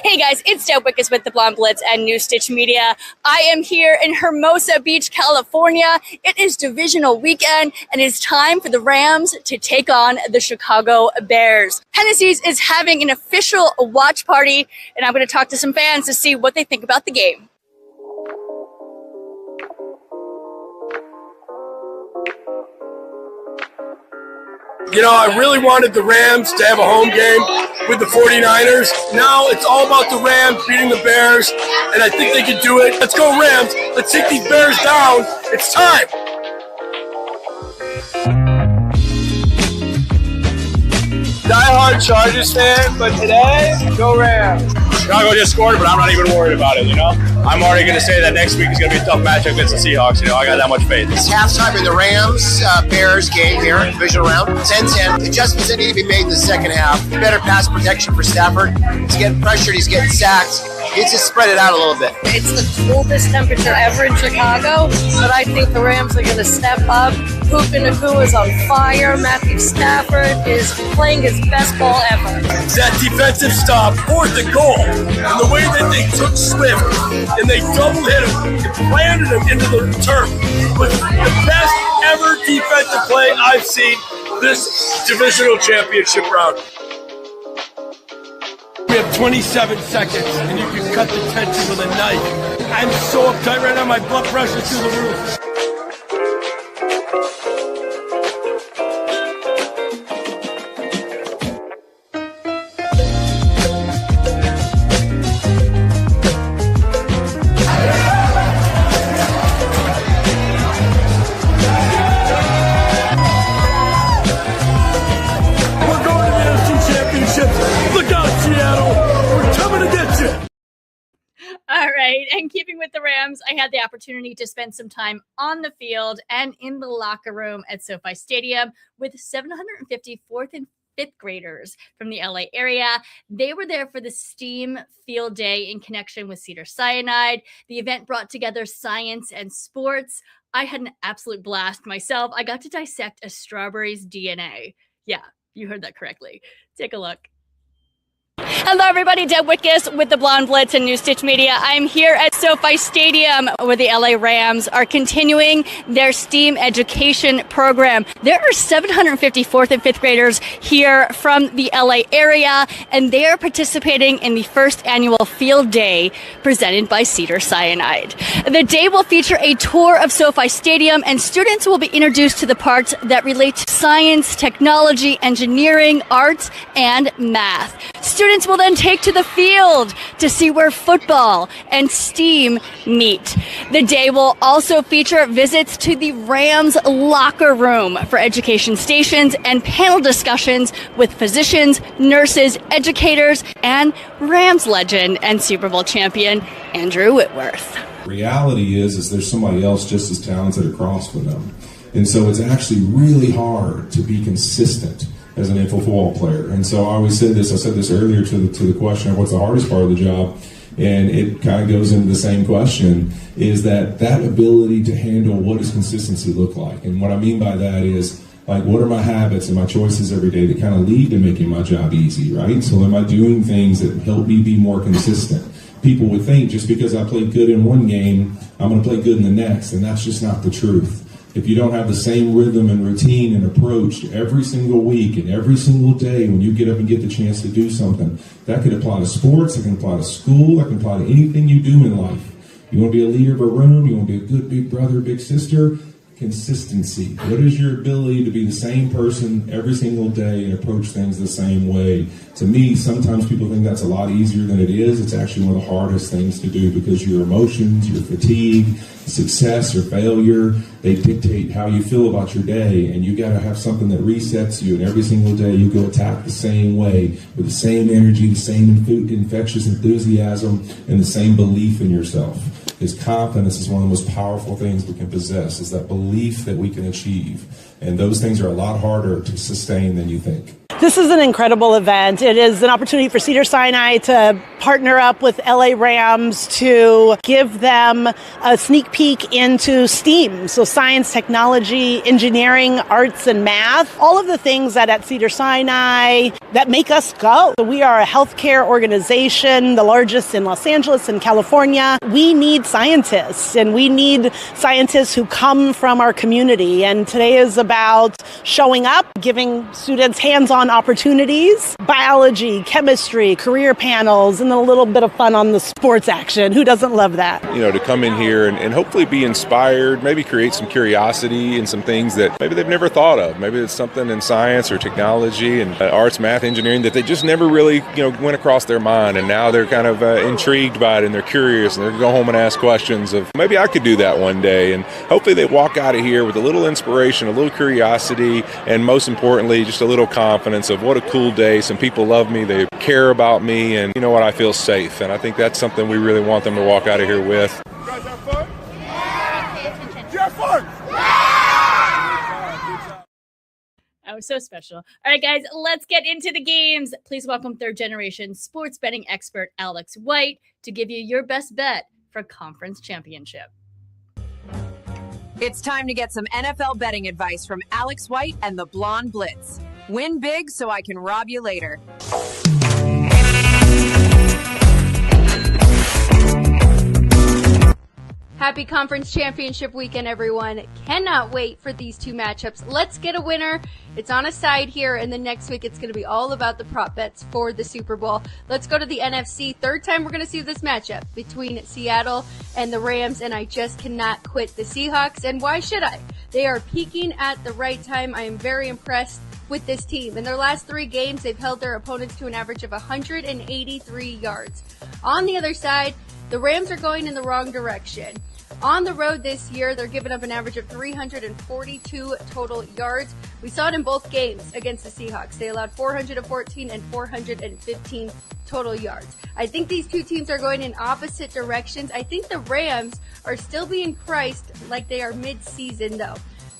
Hey guys, it's Deb Whitcas with the Blonde Blitz and New Stitch Media. I am here in Hermosa Beach, California. It is divisional weekend, and it is time for the Rams to take on the Chicago Bears. Hennessy's is having an official watch party, and I'm going to talk to some fans to see what they think about the game. I really wanted the Rams to have a home game with the 49ers. Now it's all about the Rams beating the Bears, and I think they can do it. Let's go Rams. Let's take these Bears down. It's time. Die-hard Chargers fan, but today, go Rams. Chicago just scored, but I'm not even worried about it, I'm already going to say that next week is going to be a tough matchup against the Seahawks. I got that much faith. It's halftime in the Rams-Bears game here, divisional round, 10-10. Adjustments that need to be made in the second half. Better pass protection for Stafford. He's getting pressured. He's getting sacked. He needs to spread it out a little bit. It's the coldest temperature ever in Chicago, but I think the Rams are going to step up. Puka Nacua is on fire. Matthew Stafford is playing his best ball ever. That defensive stop, 4th and goal, and the way that they took Swift and they double hit him and planted him into the turf was the best ever defensive play I've seen this divisional championship round. We have 27 seconds, and you can cut the tension with a knife. I'm so uptight right now, my blood pressure's through the roof. And keeping with the Rams, I had the opportunity to spend some time on the field and in the locker room at SoFi Stadium with 750 4th and 5th graders from the LA area. They were there for the STEAM Field Day in connection with Cedar Cyanide. The event brought together science and sports. I had an absolute blast myself. I got to dissect a strawberry's DNA. Yeah, you heard that correctly. Take a look. Hello, everybody. Deb Whitcas with the Blonde Blitz and New Stitch Media. I'm here at SoFi Stadium where the LA Rams are continuing their STEAM education program. There are 750 4th and 5th graders here from the LA area, and they are participating in the first annual field day presented by Cedar Cyanide. The day will feature a tour of SoFi Stadium, and students will be introduced to the parts that relate to science, technology, engineering, arts, and math. Students will will then take to the field to see where football and STEAM meet. The day will also feature visits to the Rams locker room for education stations and panel discussions with physicians, nurses, educators, and Rams legend and Super Bowl champion Andrew Whitworth. Reality is there's somebody else just as talented across from them. And so it's actually really hard to be consistent as an NFL football player. And so I always said this, I said this earlier to the question of what's the hardest part of the job, and it kind of goes into the same question, is that ability to handle what does consistency look like. And what I mean by that is, like, what are my habits and my choices every day that kind of lead to making my job easy, right? So am I doing things that help me be more consistent? People would think just because I played good in one game, I'm going to play good in the next, and that's just not the truth. If you don't have the same rhythm and routine and approach every single week and every single day when you get up and get the chance to do something, that could apply to sports, it can apply to school, it can apply to anything you do in life. You want to be a leader of a room, you want to be a good big brother, big sister, consistency. What is your ability to be the same person every single day and approach things the same way? To me, sometimes people think that's a lot easier than it is. It's actually one of the hardest things to do because your emotions, your fatigue, success or failure, they dictate how you feel about your day, and you got to have something that resets you, and every single day you go attack the same way with the same energy, the same infectious enthusiasm, and the same belief in yourself. His confidence is one of the most powerful things we can possess, is that belief that we can achieve. And those things are a lot harder to sustain than you think. This is an incredible event. It is an opportunity for Cedars-Sinai to partner up with LA Rams to give them a sneak peek into STEAM, so science, technology, engineering, arts, and math, all of the things that at Cedars-Sinai that make us go. So we are a healthcare organization, the largest in Los Angeles and California. We need scientists, and we need scientists who come from our community. And today is about showing up, giving students hands-on opportunities, biology, chemistry, career panels, and then a little bit of fun on the sports action. Who doesn't love that? You know, to come in here and hopefully be inspired, maybe create some curiosity and some things that maybe they've never thought of. Maybe it's something in science or technology and arts, math, engineering that they just never really, went across their mind. And now they're kind of intrigued by it, and they're curious, and they're going to go home and ask questions of maybe I could do that one day. And hopefully they walk out of here with a little inspiration, a little curiosity, and most importantly, just a little confidence of what a cool day. Some people love me, they care about me, and you know what, I feel safe. And I think that's something we really want them to walk out of here with. You guys have fun? Yeah! Did you have fun? Oh, so special. All right, guys, let's get into the games. Please welcome third-generation sports betting expert Alex White to give you your best bet for conference championship. It's time to get some NFL betting advice from Alex White and the Blonde Blitz. Win big so I can rob you later. Happy conference championship weekend, everyone. Cannot wait for these two matchups. Let's get a winner. It's on a side here, and then next week it's going to be all about the prop bets for the Super Bowl. Let's go to the NFC. Third time we're going to see this matchup between Seattle and the Rams, and I just cannot quit the Seahawks. And why should I? They are peaking at the right time. I am very impressed with this team. In their last 3 games, they've held their opponents to an average of 183 yards. On the other side, the Rams are going in the wrong direction. On the road this year, they're giving up an average of 342 total yards. We saw it in both games against the Seahawks. They allowed 414 and 415 total yards. I think these two teams are going in opposite directions. I think the Rams are still being priced like they are mid-season, though.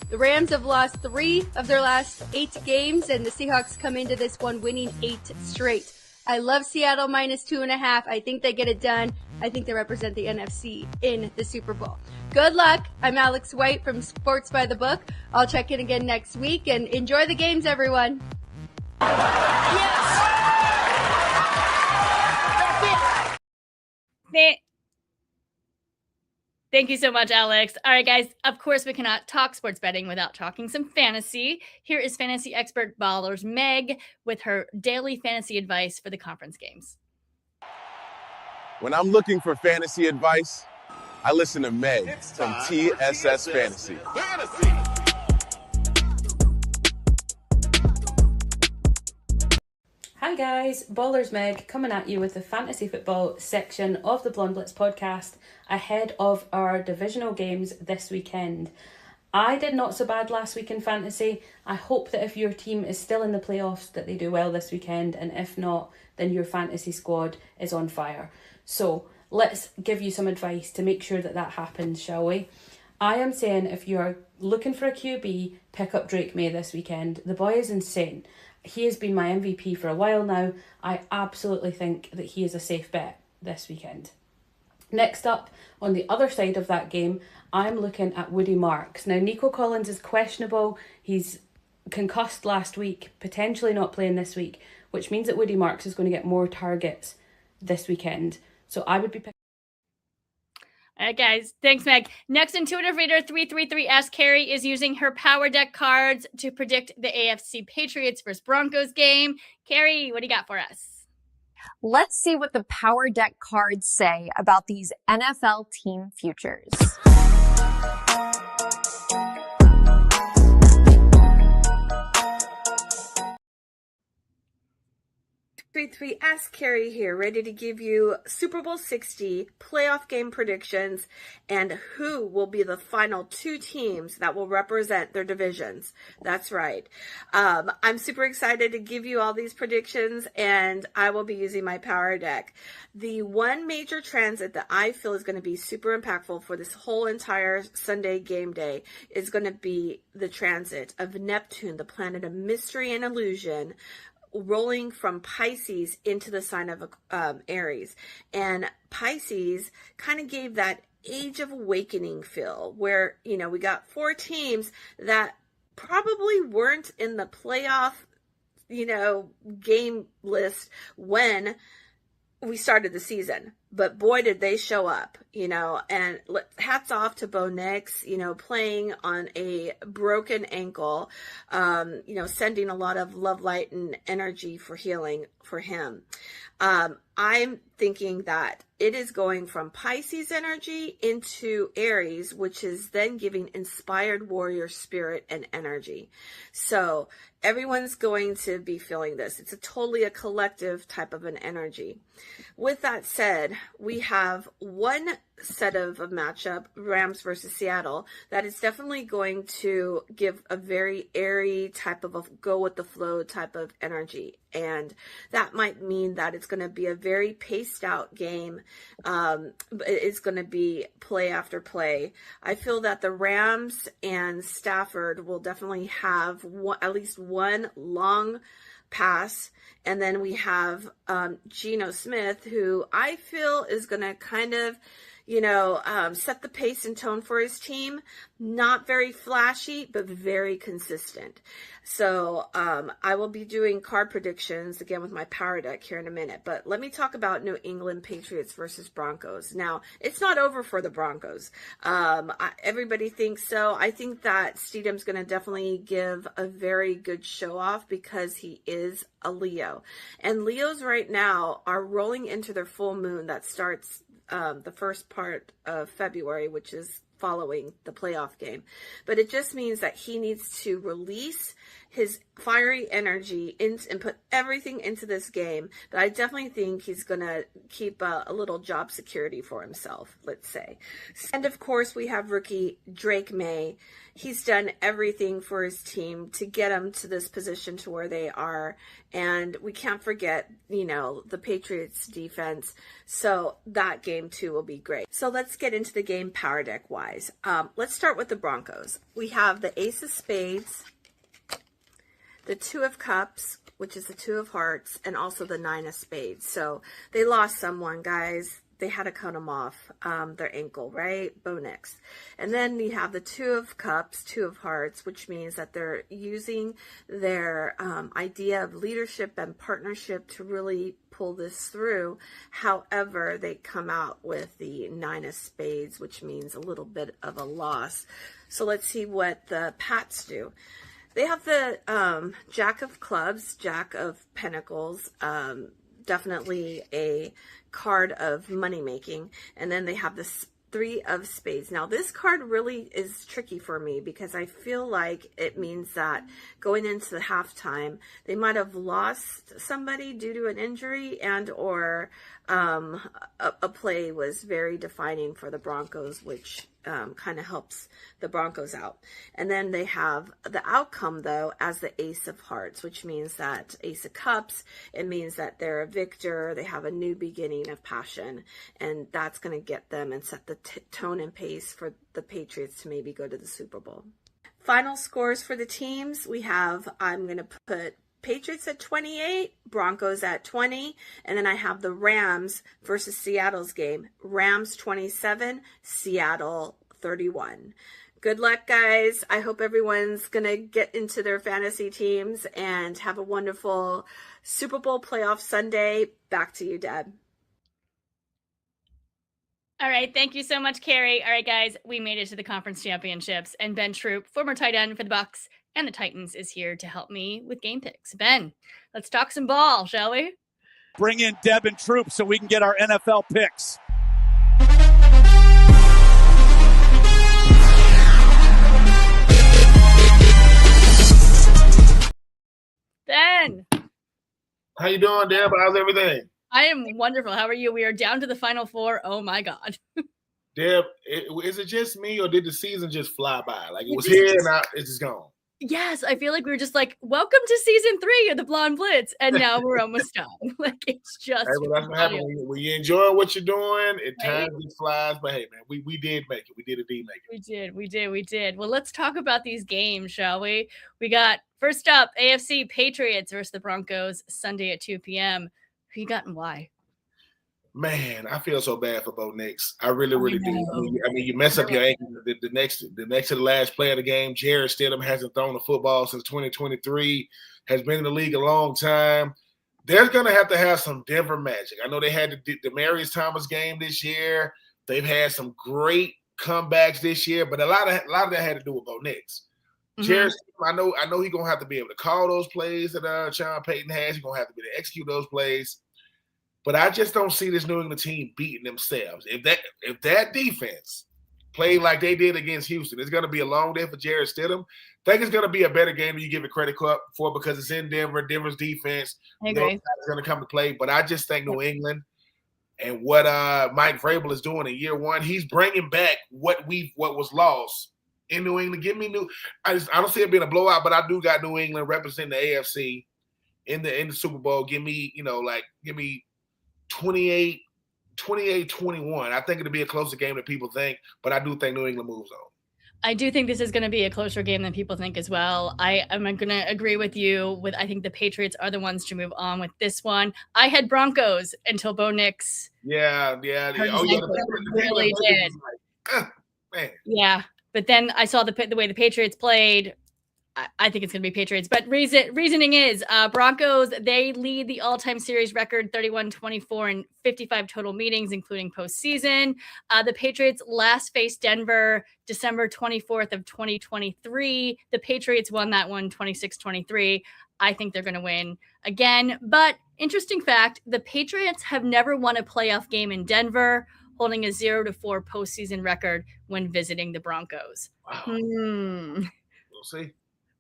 The Rams have lost 3 of their last 8 games, and the Seahawks come into this one winning 8 straight. I love Seattle minus 2.5. I think they get it done. I think they represent the NFC in the Super Bowl. Good luck. I'm Alex White from Sports by the Book. I'll check in again next week, and enjoy the games, everyone. Thank you so much, Alex. All right, guys, of course, we cannot talk sports betting without talking some fantasy. Here is fantasy expert Ballers Meg with her daily fantasy advice for the conference games. When I'm looking for fantasy advice, I listen to Meg from TSS Fantasy. Hi Hi guys, Ballers Meg coming at you with the fantasy football section of the Blonde Blitz podcast ahead of our divisional games this weekend. I did not so bad last week in fantasy. I hope that if your team is still in the playoffs that they do well this weekend, and if not, then your fantasy squad is on fire. So let's give you some advice to make sure that that happens, shall we? I am saying if you are looking for a QB, pick up Drake May this weekend. The boy is insane. He has been my MVP for a while now. I absolutely think that he is a safe bet this weekend. Next up, on the other side of that game, I'm looking at Woody Marks. Now, Nico Collins is questionable. He's concussed last week, potentially not playing this week, which means that Woody Marks is going to get more targets this weekend. So I would be picking. All right, guys. Thanks, Meg. Next, Intuitive Reader 333S, Carrie is using her Power Deck cards to predict the AFC Patriots versus Broncos game. Carrie, what do you got for us? Let's see what the Power Deck cards say about these NFL team futures. 33S Carrie here, ready to give you Super Bowl 60 playoff game predictions and who will be the final two teams that will represent their divisions. That's right. I'm super excited to give you all these predictions, and I will be using my Power Deck. The one major transit that I feel is going to be super impactful for this whole entire Sunday game day is going to be the transit of Neptune, the planet of mystery and illusion, rolling from Pisces into the sign of Aries. And Pisces kind of gave that age of awakening feel where, you know, we got four teams that probably weren't in the playoff, you know, game list when we started the season, but boy, did they show up, you know, and hats off to Bo Nix, you know, playing on a broken ankle, you know, sending a lot of love, light, and energy for healing for him. I'm thinking that it is going from Pisces energy into Aries, which is then giving inspired warrior spirit and energy. So everyone's going to be feeling this. It's totally a collective type of an energy. With that said, we have one set of a matchup, Rams versus Seattle, that is definitely going to give a very airy type of a go with the flow type of energy. And that might mean that it's going to be a very paced out game. It's going to be play after play. I feel that the Rams and Stafford will definitely have at least one long pass. And then we have Geno Smith, who I feel is going to kind of, you know, set the pace and tone for his team. Not very flashy, but very consistent. So I will be doing card predictions again with my Power Deck here in a minute. But let me talk about New England Patriots versus Broncos. Now, it's not over for the Broncos. Everybody thinks so. I think that Steedham's going to definitely give a very good show off because he is a Leo. And Leos right now are rolling into their full moon that starts the first part of February, which is following the playoff game. But it just means that he needs to release his fiery energy and put everything into this game. But I definitely think he's going to keep a little job security for himself, let's say. And of course, we have rookie Drake May. He's done everything for his team to get them to this position to where they are. And we can't forget, you know, the Patriots defense. So that game too will be great. So let's get into the game Power Deck wise. Let's start with the Broncos. We have the Ace of Spades, the Two of Cups, which is the Two of Hearts, and also the Nine of Spades. So they lost someone, guys. They had to cut them off, their ankle, right? Bo Nix. And then you have the Two of Cups, Two of Hearts, which means that they're using their idea of leadership and partnership to really pull this through. However, they come out with the Nine of Spades, which means a little bit of a loss. So let's see what the Pats do. They have the Jack of Clubs, Jack of Pentacles, definitely a card of money making. And then they have this 3 of spades. Now, this card really is tricky for me because I feel like it means that going into the halftime, they might have lost somebody due to an injury and or a play was very defining for the Broncos, which kind of helps the Broncos out. And then they have the outcome, though, as the Ace of Hearts, which means that Ace of Cups, it means that they're a victor, they have a new beginning of passion, and that's going to get them and set the tone and pace for the Patriots to maybe go to the Super Bowl. Final scores for the teams, we have, I'm going to put Patriots at 28, Broncos at 20, and then I have the Rams versus Seattle's game. Rams 27, Seattle 31. Good luck, guys. I hope everyone's going to get into their fantasy teams and have a wonderful Super Bowl playoff Sunday. Back to you, Deb. All right. Thank you so much, Carrie. All right, guys, we made it to the conference championships, and Ben Troop, former tight end for the Bucs and the Titans, is here to help me with game picks. Ben, let's talk some ball, shall we? Bring in Deb and Troop so we can get our NFL picks. Ben. How you doing, Deb? How's everything? I am wonderful. How are you? We are down to the final 4. Oh, my God. Deb, is it just me or did the season just fly by? Like it was here and now it's just gone. Yes, I feel like we were just like, welcome to season 3 of the Blonde Blitz. And now we're almost done. Like, it's just. Hey, well, that's what happens when you enjoy what you're doing. Time just flies. But hey, man, we did make it. We did indeed make it. We did. Well, let's talk about these games, shall we? We got, first up, AFC Patriots versus the Broncos Sunday at 2 p.m. Who you got and why? Man, I feel so bad for Bo Nix. I really do. I mean, you mess up your ankle. The next to the last play of the game, Jarrett Stidham hasn't thrown a football since 2023, has been in the league a long time. They're going to have some Denver magic. I know they had the Demaryius Thomas game this year. They've had some great comebacks this year, but a lot of that had to do with Bo Nix. Mm-hmm. Jarrett Stidham, I know he's going to have to be able to call those plays that Sean Payton has. He's going to have to be able to execute those plays. But I just don't see this New England team beating themselves. If that defense played like they did against Houston, it's going to be a long day for Jarrett Stidham. I think it's going to be a better game than you give it credit for because it's in Denver. Denver's defense is going to come to play. But I just think New England and what Mike Vrabel is doing in year one, he's bringing back what was lost in New England. Give me I don't see it being a blowout, but I do got New England representing the AFC in the Super Bowl. Give me 28-21. I think it'll be a closer game than people think, but I do think New England moves on. I do think this is going to be a closer game than people think as well. I am going to agree with you. I think the Patriots are the ones to move on with this one. I had Broncos until Bo Nix. Yeah. Really did. Man. Yeah, but then I saw the way the Patriots played. I think it's going to be Patriots, but reasoning is Broncos, they lead the all-time series record 31-24 in 55 total meetings, including postseason. The Patriots last faced Denver December 24th of 2023. The Patriots won that one 26-23. I think they're going to win again. But interesting fact, the Patriots have never won a playoff game in Denver, holding a 0-4 postseason record when visiting the Broncos. Wow. We'll see.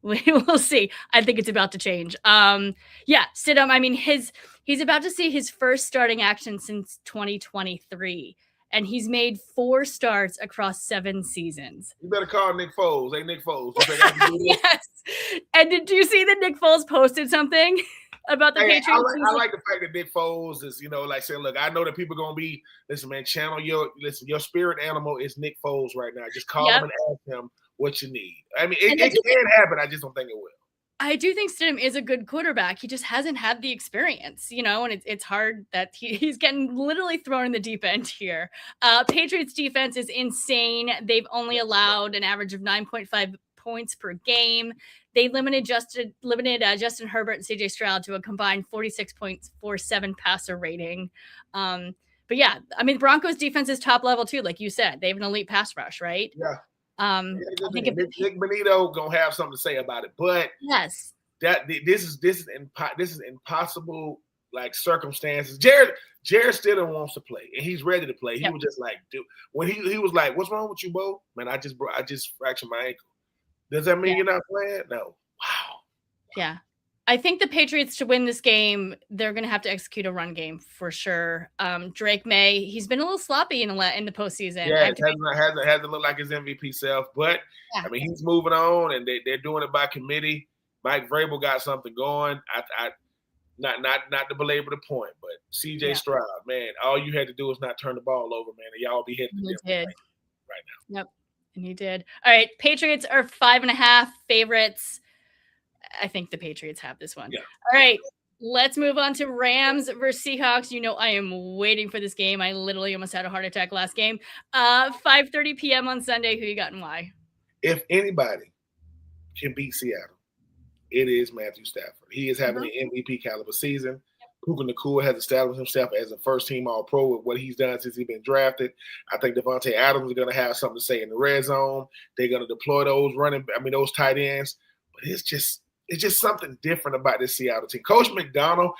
We will see. I think it's about to change. Stidham, I mean, he's about to see his first starting action since 2023, and he's made 4 starts across 7 seasons. You better call Nick Foles. Hey, Nick Foles. Yes. And did you see that Nick Foles posted something about the Patriots? I like the fact that Nick Foles is, saying, look, I know that people are going to be, listen, man, your spirit animal is Nick Foles right now. Just call him and ask him what you need. I mean, it can happen. I just don't think it will. I do think Stidham is a good quarterback. He just hasn't had the experience, and it's hard that he's getting literally thrown in the deep end here. Patriots defense is insane. They've only allowed an average of 9.5 points per game. They limited Justin Herbert and CJ Stroud to a combined 46.47 passer rating. But yeah, I mean, Broncos defense is top level too. Like you said, they have an elite pass rush, right? Yeah. I think Nick Benito gonna have something to say about it, but yes, that this is impossible like circumstances. Jared still wants to play, and he's ready to play. He was just like, dude, when he was like, "What's wrong with you, Bo? Man, I just fractured my ankle. Does that mean you're not playing?" No. Wow. Yeah. I think the Patriots, to win this game, they're going to have to execute a run game for sure. Drake May, he's been a little sloppy in the postseason. Yeah, it hasn't looked like his MVP self, but I mean, he's moving on, and they're doing it by committee. Mike Vrabel got something going. Not to belabor the point, but CJ Stroud, man, all you had to do was not turn the ball over, man, and y'all be hitting the did right now. Yep, and he did. All right, Patriots are 5.5 favorites. I think the Patriots have this one. Yeah. All right, let's move on to Rams versus Seahawks. You know, I am waiting for this game. I literally almost had a heart attack last game. 5:30 p.m. on Sunday. Who you got and why? If anybody can beat Seattle, it is Matthew Stafford. He is having an MVP caliber season. Puka Nacua has established himself as a first-team All-Pro with what he's done since he's been drafted. I think Devontae Adams is going to have something to say in the red zone. They're going to deploy those tight ends. But it's just something different about this Seattle team. Coach McDonald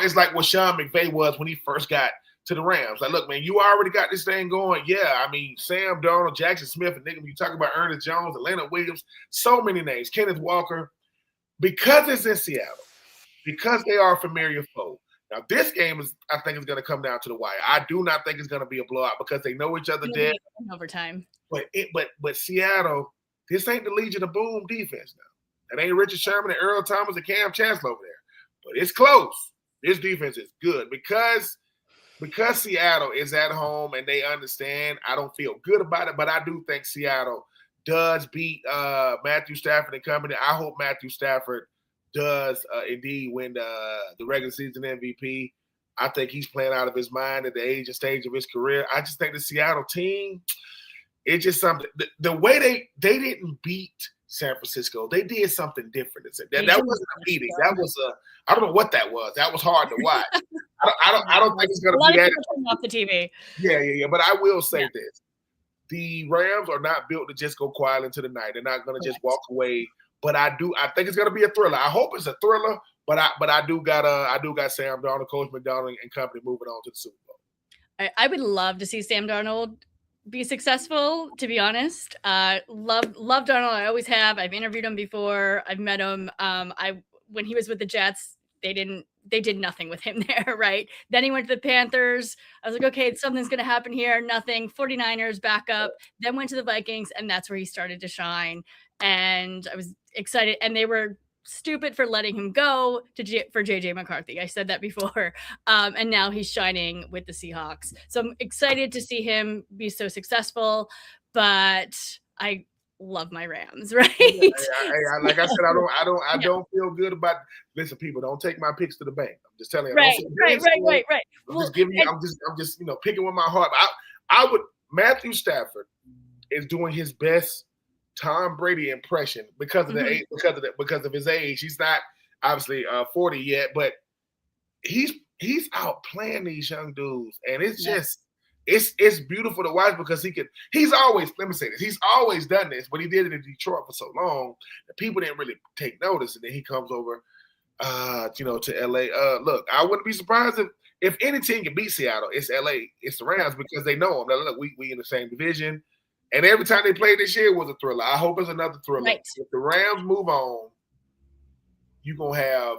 is like what Sean McVay was when he first got to the Rams. Like, look, man, you already got this thing going. Yeah, I mean, Sam Darnold, Jackson Smith, and nigga, you talk about Ernest Jones, Atlanta Williams, so many names, Kenneth Walker. Because it's in Seattle, because they are a familiar foe. Now, this game I think, is going to come down to the wire. I do not think it's going to be a blowout because they know each other dead. Overtime. But Seattle, this ain't the Legion of Boom defense now. That ain't Richard Sherman and Earl Thomas and Cam Chancellor over there. But it's close. This defense is good because Seattle is at home and they understand. I don't feel good about it, but I do think Seattle does beat Matthew Stafford and company. I hope Matthew Stafford does indeed win the regular season MVP. I think he's playing out of his mind at the age and stage of his career. I just think the Seattle team, it's just something. The way they didn't beat San Francisco, they did something different. That wasn't a beating. That was I don't know what that was. That was hard to watch. I don't think it's going to be that. Off the TV. Yeah. But I will say this. The Rams are not built to just go quiet into the night. They're not going to just walk away. But I think it's going to be a thriller. I hope it's a thriller. But I do got Sam Darnold, Coach McDonald, and company moving on to the Super Bowl. I would love to see Sam Darnold be successful. To be honest, love Darnold. I always have. I've interviewed him before. I've met him. When he was with the Jets, they did nothing with him there, right? Then he went to the Panthers. I was like, okay, something's going to happen here. Nothing. 49ers back up. Then went to the Vikings, and that's where he started to shine. And I was excited. And they were stupid for letting him go for JJ McCarthy. I said that before. And now he's shining with the Seahawks. So I'm excited to see him be so successful. But I love my Rams, right? Like I said, I don't feel good about. Listen, people, don't take my picks to the bank. I'm just telling you. Right. I'm just giving you. I'm just picking with my heart. I would. Matthew Stafford is doing his best Tom Brady impression because of the age, because of his age. He's not obviously 40 yet, but he's out playing these young dudes, and it's just. It's beautiful to watch because he's always, let me say this, he's always done this, but he did it in Detroit for so long that people didn't really take notice. And then he comes over, to LA. Look, I wouldn't be surprised if any team can beat Seattle, it's LA, it's the Rams because they know him. Now, look, we in the same division. And every time they played this year was a thriller. I hope it's another thriller. Right. If the Rams move on, you're going to have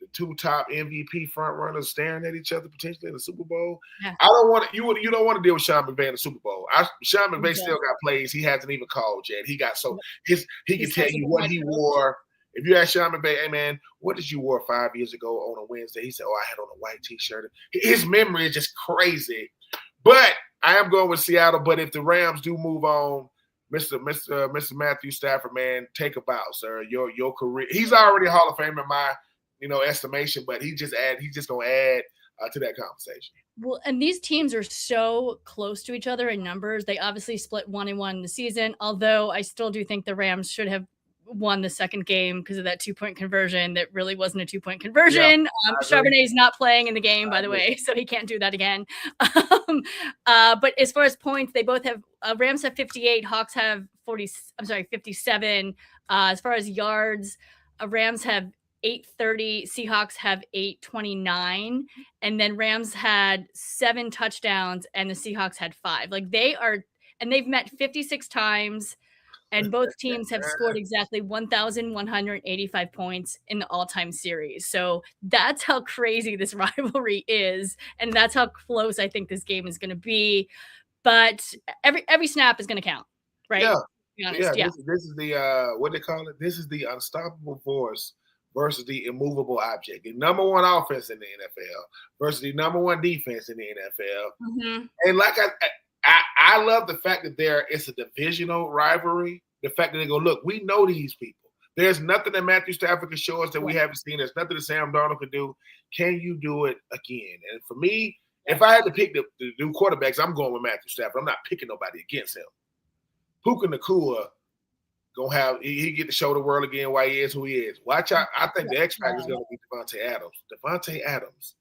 the two top MVP front runners staring at each other potentially in the Super Bowl. Yeah. I don't want to. You don't want to deal with Sean McVay in the Super Bowl. Sean McVay still got plays he hasn't even called yet. He got he can tell you what he wore. If you ask Sean McVay, hey man, what did you wear 5 years ago on a Wednesday? He said, I had on a white T-shirt. His memory is just crazy. But I am going with Seattle. But if the Rams do move on, Mr. Matthew Stafford, man, take a bow, sir. Your career. He's already a Hall of Fame in my estimation, but he's just gonna add to that conversation. Well, and these teams are so close to each other in numbers. They obviously split 1-1 in the season, although I still do think the Rams should have won the second game because of that 2-point conversion that really wasn't a 2-point conversion. Charbonnet's not playing in the game, by the way, so he can't do that again. But as far as points, they both have Rams have 58, Hawks have 57. As far as yards, Rams have 830. Seahawks have 829. And then Rams had 7 touchdowns and the Seahawks had 5. Like they've met 56 times. And both teams have scored exactly 1,185 points in the all-time series. So that's how crazy this rivalry is. And that's how close I think this game is going to be. But every snap is going to count, right? Yeah. To be honest, yeah. This is the, what they call it? This is the unstoppable force versus the immovable object. The number one offense in the NFL versus the number one defense in the NFL. Mm-hmm. And like I love the fact that it's a divisional rivalry. The fact that they go, look, we know these people. There's nothing that Matthew Stafford can show us that we haven't seen. There's nothing that Sam Darnold can do. Can you do it again? And for me, if I had to pick the new quarterbacks, I'm going with Matthew Stafford. I'm not picking nobody against him. Puka Nacua he get to show the world again why he is who he is. Watch out. I think the X factor is going to be Devontae Adams. Devontae Adams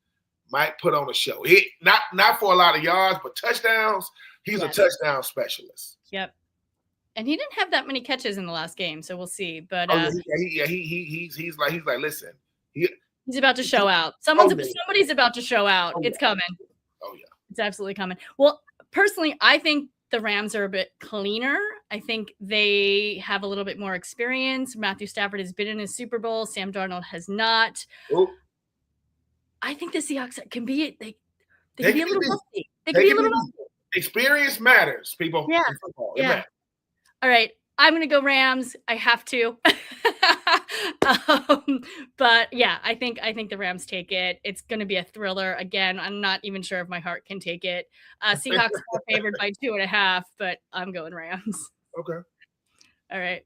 might put on a show. Not for a lot of yards, but touchdowns. He's a touchdown specialist. Yep. And he didn't have that many catches in the last game, so we'll see. But he's like, listen, he's about to show out. Somebody's about to show out. It's coming. Oh yeah, it's absolutely coming. Well, personally, I think the Rams are a bit cleaner. I think they have a little bit more experience. Matthew Stafford has been in his Super Bowl. Sam Darnold has not. Ooh. I think the Seahawks can be they can be a little rusty. Experience matters, people. Yeah. In football. Yeah. It matters. All right. I'm going to go Rams. I have to. But yeah, I think the Rams take it. It's going to be a thriller. Again, I'm not even sure if my heart can take it. Seahawks are favored by 2.5, but I'm going Rams. Okay. All right.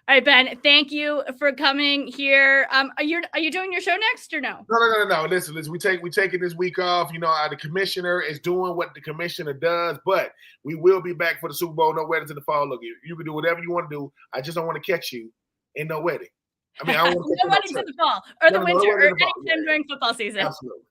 All right, Ben, thank you for coming here. Are you doing your show next or no? No. Listen. We taking this week off. The commissioner is doing what the commissioner does, but we will be back for the Super Bowl. No weddings in the fall. Look, you can do whatever you want to do. I just don't want to catch you in no wedding. I mean, I don't want to no weddings in the fall or the winter or anytime during football season. Absolutely.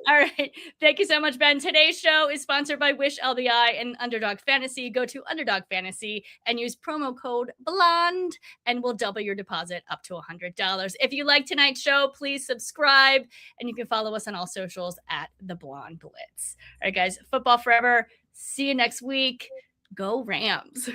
All right. Thank you so much, Ben. Today's show is sponsored by Wish LBI and Underdog Fantasy. Go to Underdog Fantasy and use promo code BLONDE and we'll double your deposit up to $100. If you like tonight's show, please subscribe and you can follow us on all socials at The Blonde Blitz. All right, guys. Football forever. See you next week. Go Rams.